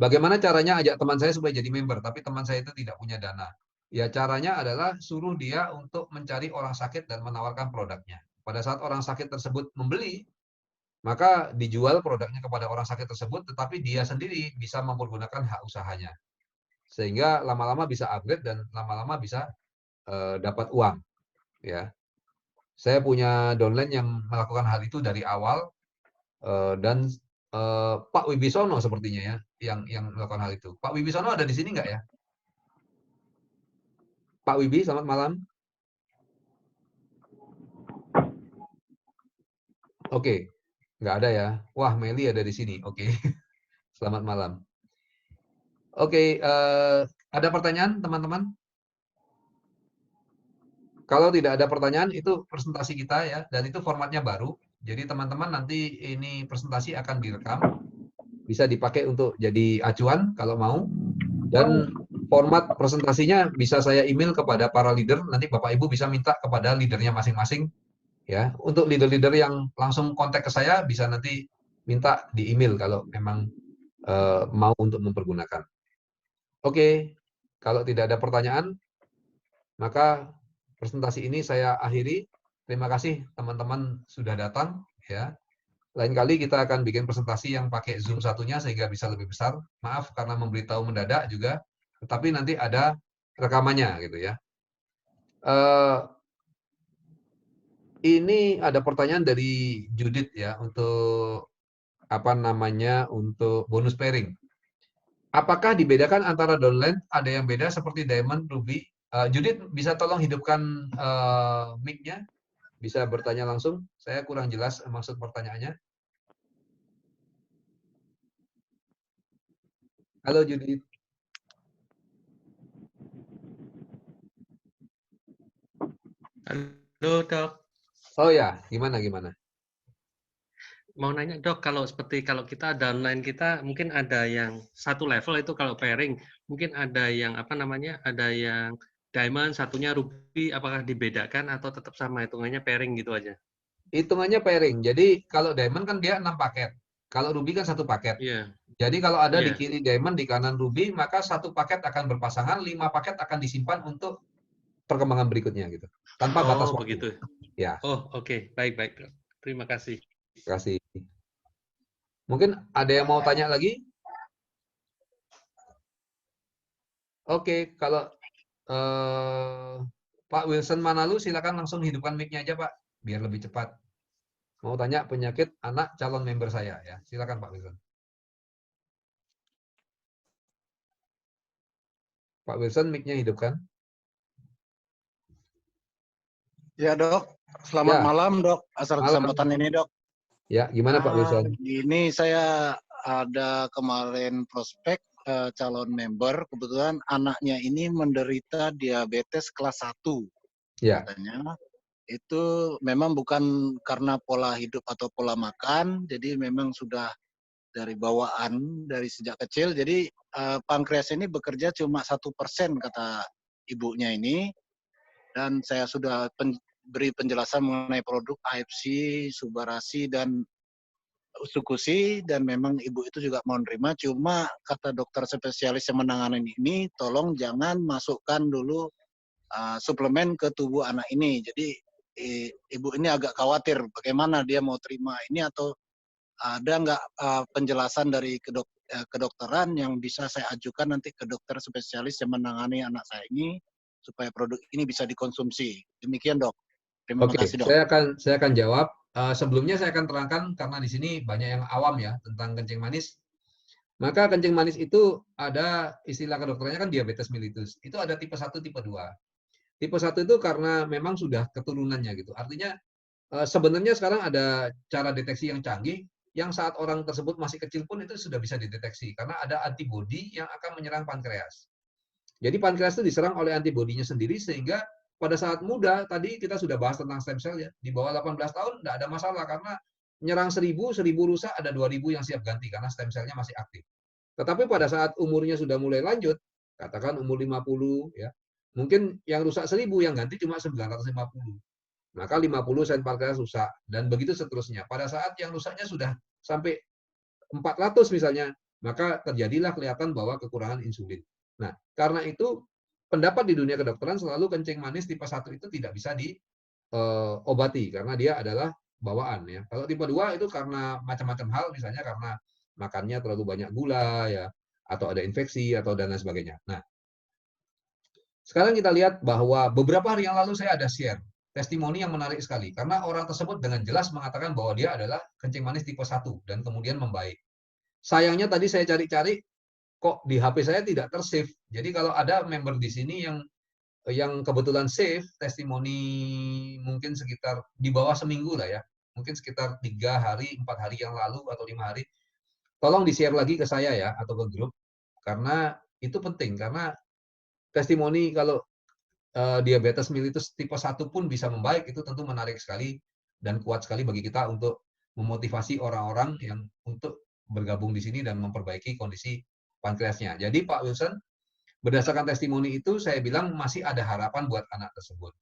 Bagaimana caranya ajak teman saya supaya jadi member, tapi teman saya itu tidak punya dana. Ya caranya adalah suruh dia untuk mencari orang sakit dan menawarkan produknya. Pada saat orang sakit tersebut membeli, maka dijual produknya kepada orang sakit tersebut, tetapi dia sendiri bisa mempergunakan hak usahanya. Sehingga lama-lama bisa upgrade dan lama-lama bisa dapat uang. Ya, saya punya downline yang melakukan hal itu dari awal dan Pak Wibisono sepertinya ya yang melakukan hal itu. Pak Wibisono ada di sini nggak ya? Pak Wibi, selamat malam. Oke, nggak ada ya. Wah, Meli ada di sini. Oke, selamat malam. Oke, ada pertanyaan teman-teman? Kalau tidak ada pertanyaan, itu presentasi kita ya, dan itu formatnya baru. Jadi teman-teman nanti ini presentasi akan direkam, bisa dipakai untuk jadi acuan kalau mau. Dan format presentasinya bisa saya email kepada para leader, nanti Bapak Ibu bisa minta kepada leadernya masing-masing. Ya, untuk leader-leader yang langsung kontak ke saya, bisa nanti minta di email kalau memang mau untuk mempergunakan. Oke, kalau tidak ada pertanyaan, maka presentasi ini saya akhiri. Terima kasih teman-teman sudah datang ya. Lain kali kita akan bikin presentasi yang pakai Zoom satunya sehingga bisa lebih besar. Maaf karena memberitahu mendadak juga, tetapi nanti ada rekamannya gitu ya. Ini ada pertanyaan dari Judith ya untuk apa namanya untuk bonus pairing. Apakah dibedakan antara downline? Ada yang beda seperti diamond, ruby. Judith bisa tolong hidupkan mic-nya? Bisa bertanya langsung. Saya kurang jelas maksud pertanyaannya. Halo Judit. Halo dok, Oh ya, gimana? mau nanya dok, kalau kita ada online kita mungkin ada yang satu level itu kalau pairing, mungkin ada yang ada yang diamond, satunya ruby, apakah dibedakan atau tetap sama hitungannya pairing gitu aja? Hitungannya pairing. Jadi kalau diamond kan dia 6 paket. Kalau ruby kan 1 paket. Iya, Jadi kalau ada di iya. kiri diamond, di kanan ruby, maka 1 paket akan berpasangan, 5 paket akan disimpan untuk perkembangan berikutnya gitu. Tanpa batas Oh waktu. begitu. Ya, Oh oke, baik dok. Terima kasih. terima kasih. Mungkin ada yang mau tanya lagi? Oke, kalau Pak Wilson Manalu, silakan langsung hidupkan mic-nya aja Pak, biar lebih cepat. Mau tanya penyakit anak calon member saya ya. Silakan Pak Wilson. Pak Wilson, mic-nya hidupkan. Ya dok, selamat Ya, malam dok, asal malam. keselamatan ini dok. Ya, gimana Pak Wilson? Ini saya ada kemarin prospek calon member, kebetulan anaknya ini menderita diabetes kelas 1. Ya. Katanya itu memang bukan karena pola hidup atau pola makan, jadi memang sudah dari bawaan dari sejak kecil. Jadi pankreas ini bekerja cuma 1% kata ibunya ini. Dan saya sudah beri penjelasan mengenai produk AFC, Subarasi, dan Usukusi, dan memang ibu itu juga mau nerima, cuma kata dokter spesialis yang menangani ini, tolong jangan masukkan dulu suplemen ke tubuh anak ini. Jadi ibu ini agak khawatir bagaimana dia mau terima ini, atau ada nggak penjelasan dari kedokteran yang bisa saya ajukan nanti ke dokter spesialis yang menangani anak saya ini, supaya produk ini bisa dikonsumsi. Demikian dok. Terima Oke, kasih dok. saya akan jawab. Sebelumnya saya akan terangkan karena di sini banyak yang awam ya tentang kencing manis. Maka kencing manis itu ada istilah kedokterannya kan diabetes mellitus. Itu ada tipe 1, tipe 2. Tipe 1 itu karena memang sudah keturunannya gitu. Artinya sebenarnya sekarang ada cara deteksi yang canggih yang saat orang tersebut masih kecil pun itu sudah bisa dideteksi karena ada antibodi yang akan menyerang pankreas. Jadi pankreas itu diserang oleh antibodinya sendiri sehingga pada saat muda, tadi kita sudah bahas tentang stem cell ya, di bawah 18 tahun tidak ada masalah karena nyerang 1000 rusak ada 2000 yang siap ganti karena stem cell-nya masih aktif. Tetapi pada saat umurnya sudah mulai lanjut, katakan umur 50 ya, mungkin yang rusak 1000 yang ganti cuma 950. Maka 50 sel pankreas rusak dan begitu seterusnya. Pada saat yang rusaknya sudah sampai 400 misalnya, maka terjadilah kelihatan bahwa kekurangan insulin. Nah, karena itu pendapat di dunia kedokteran selalu kencing manis tipe 1 itu tidak bisa diobati karena dia adalah bawaan ya. Kalau tipe 2 itu karena macam-macam hal, misalnya karena makannya terlalu banyak gula ya, atau ada infeksi atau dan lain sebagainya. Nah, sekarang kita lihat bahwa beberapa hari yang lalu saya ada share testimoni yang menarik sekali karena orang tersebut dengan jelas mengatakan bahwa dia adalah kencing manis tipe 1 dan kemudian membaik. Sayangnya tadi saya cari-cari kok di HP saya tidak tersave. Jadi kalau ada member di sini yang kebetulan save testimoni mungkin sekitar di bawah seminggu lah ya, mungkin sekitar 3 hari, 4 hari yang lalu atau 5 hari, tolong di-share lagi ke saya ya atau ke grup karena itu penting karena testimoni kalau diabetes mellitus tipe 1 pun bisa membaik itu tentu menarik sekali dan kuat sekali bagi kita untuk memotivasi orang-orang yang untuk bergabung di sini dan memperbaiki kondisi pankreasnya. Jadi Pak Wilson, berdasarkan testimoni itu saya bilang masih ada harapan buat anak tersebut.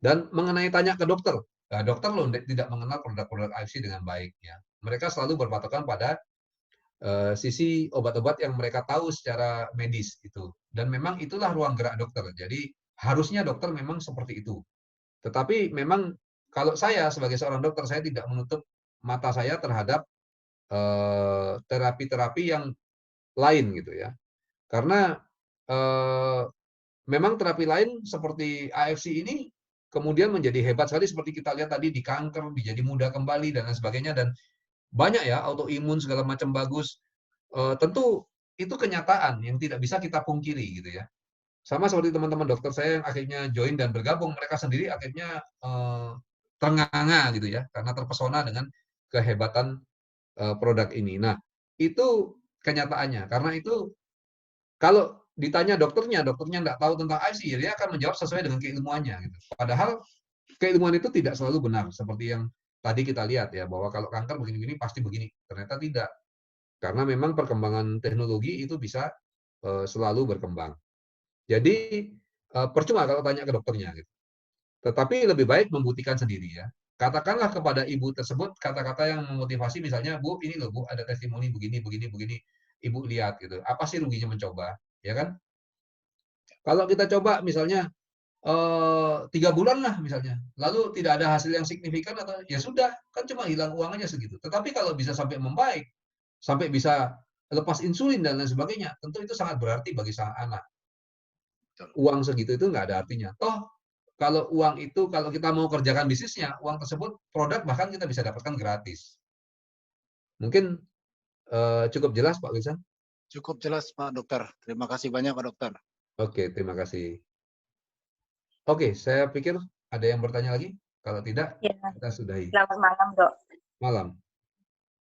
Dan mengenai tanya ke dokter, nah, dokter loh tidak mengenal produk-produk AFC dengan baik. Ya. Mereka selalu berpatokan pada sisi obat-obat yang mereka tahu secara medis itu. Dan memang itulah ruang gerak dokter. Jadi harusnya dokter memang seperti itu. Tetapi memang kalau saya sebagai seorang dokter, saya tidak menutup mata saya terhadap terapi-terapi yang lain gitu ya. Karena memang terapi lain seperti AFC ini kemudian menjadi hebat sekali seperti kita lihat tadi di kanker, menjadi muda kembali dan lain sebagainya dan banyak ya autoimun segala macam bagus. Tentu itu kenyataan yang tidak bisa kita pungkiri gitu ya. Sama seperti teman-teman dokter saya yang akhirnya join dan bergabung, mereka sendiri akhirnya ternganga gitu ya karena terpesona dengan kehebatan produk ini. Nah, itu kenyataannya. Karena itu kalau ditanya dokternya nggak tahu tentang IC, dia akan menjawab sesuai dengan keilmuannya. Gitu. Padahal keilmuan itu tidak selalu benar, seperti yang tadi kita lihat ya, bahwa kalau kanker begini-begini pasti begini. Ternyata tidak. Karena memang perkembangan teknologi itu bisa selalu berkembang. Jadi percuma kalau tanya ke dokternya. Gitu. Tetapi lebih baik membuktikan sendiri ya. Katakanlah kepada ibu tersebut kata-kata yang memotivasi, misalnya, Bu, ini loh Bu, ada testimoni begini, begini, begini. Ibu lihat gitu. Apa sih ruginya mencoba, ya kan? Kalau kita coba misalnya 3 bulan lah misalnya, lalu tidak ada hasil yang signifikan atau ya sudah, kan cuma hilang uang aja segitu. Tetapi kalau bisa sampai membaik, sampai bisa lepas insulin dan lain sebagainya, tentu itu sangat berarti bagi sang anak. Uang segitu itu nggak ada artinya. Toh kalau uang itu, kalau kita mau kerjakan bisnisnya, uang tersebut produk bahkan kita bisa dapatkan gratis. Mungkin cukup jelas Pak Wilson? Cukup jelas Pak Dokter. Terima kasih banyak Pak Dokter. Oke, terima kasih. Oke, saya pikir ada yang bertanya lagi. Kalau tidak, Ya, kita sudahi. selamat malam, Dok. Malam.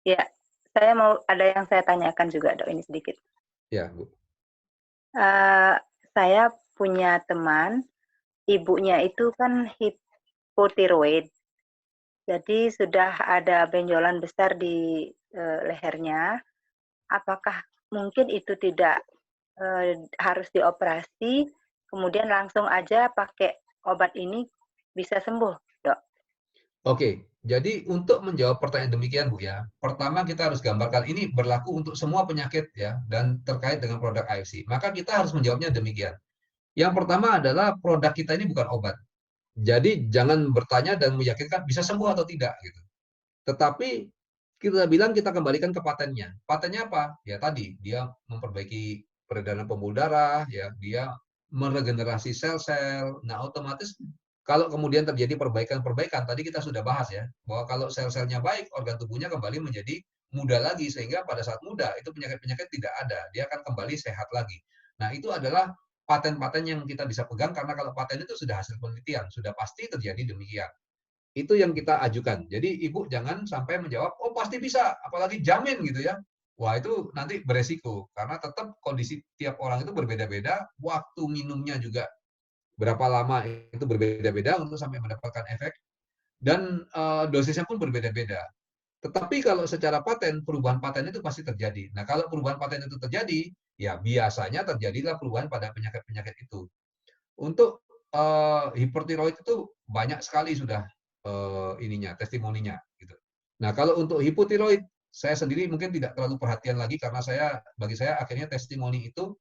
Ya, saya mau ada yang saya tanyakan juga, Dok, ini sedikit. Ya, Bu. Saya punya teman, ibunya itu kan hipotiroid. Jadi sudah ada benjolan besar di lehernya. Apakah mungkin itu tidak harus dioperasi, kemudian langsung aja pakai obat ini bisa sembuh, Dok? Oke, jadi untuk menjawab pertanyaan demikian, Bu ya, pertama kita harus gambarkan ini berlaku untuk semua penyakit ya, dan terkait dengan produk AFC. Maka kita harus menjawabnya demikian. Yang pertama adalah produk kita ini bukan obat. Jadi jangan bertanya dan meyakinkan bisa sembuh atau tidak gitu. Tetapi kita bilang kita kembalikan ke patennya. Patennya apa? Ya tadi dia memperbaiki peredaran pembuluh darah, ya dia meregenerasi sel-sel. Nah otomatis kalau kemudian terjadi perbaikan-perbaikan, tadi kita sudah bahas ya, bahwa kalau sel-selnya baik, organ tubuhnya kembali menjadi muda lagi, sehingga pada saat muda itu penyakit-penyakit tidak ada, dia akan kembali sehat lagi. Nah itu adalah paten-paten yang kita bisa pegang, karena kalau paten itu sudah hasil penelitian, sudah pasti terjadi demikian. Itu yang kita ajukan. Jadi ibu jangan sampai menjawab, oh pasti bisa, apalagi jamin gitu ya. Wah itu nanti beresiko, karena tetap kondisi tiap orang itu berbeda-beda, waktu minumnya juga berapa lama itu berbeda-beda untuk sampai mendapatkan efek, dan dosisnya pun berbeda-beda. Tetapi kalau secara paten, perubahan paten itu pasti terjadi. Nah kalau perubahan paten itu terjadi, ya biasanya terjadilah perubahan pada penyakit-penyakit itu. Untuk hipertiroid itu banyak sekali sudah testimoninya. Gitu. Nah kalau untuk hipotiroid, saya sendiri mungkin tidak terlalu perhatian lagi, karena bagi saya akhirnya testimoni itu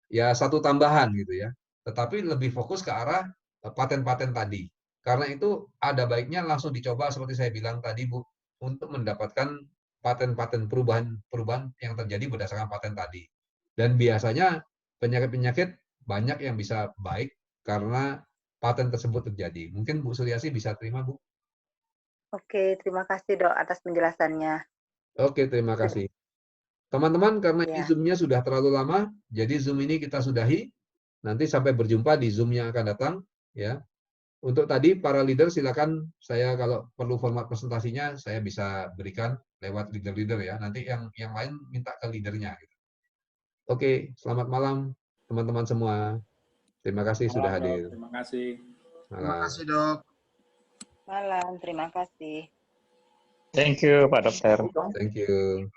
ya satu tambahan gitu ya. Tetapi lebih fokus ke arah paten-paten tadi. Karena itu ada baiknya langsung dicoba seperti saya bilang tadi Bu, untuk mendapatkan paten-paten perubahan yang terjadi berdasarkan paten tadi. Dan biasanya penyakit-penyakit banyak yang bisa baik karena paten tersebut terjadi. Mungkin Bu Suryasi bisa terima, Bu? Oke, terima kasih, Dok, atas penjelasannya. Oke, terima kasih. Teman-teman, karena ini Ya. Zoom-nya sudah terlalu lama, jadi Zoom ini kita sudahi. Nanti sampai berjumpa di Zoom yang akan datang. Ya. Untuk tadi, para leader silakan, saya kalau perlu format presentasinya, saya bisa berikan lewat leader-leader ya. Nanti yang lain minta ke leadernya. Gitu. Oke, selamat malam teman-teman semua. Terima kasih sudah hadir. Terima kasih. Terima kasih Dok. Malam, terima kasih. Thank you Pak Dokter. Thank you.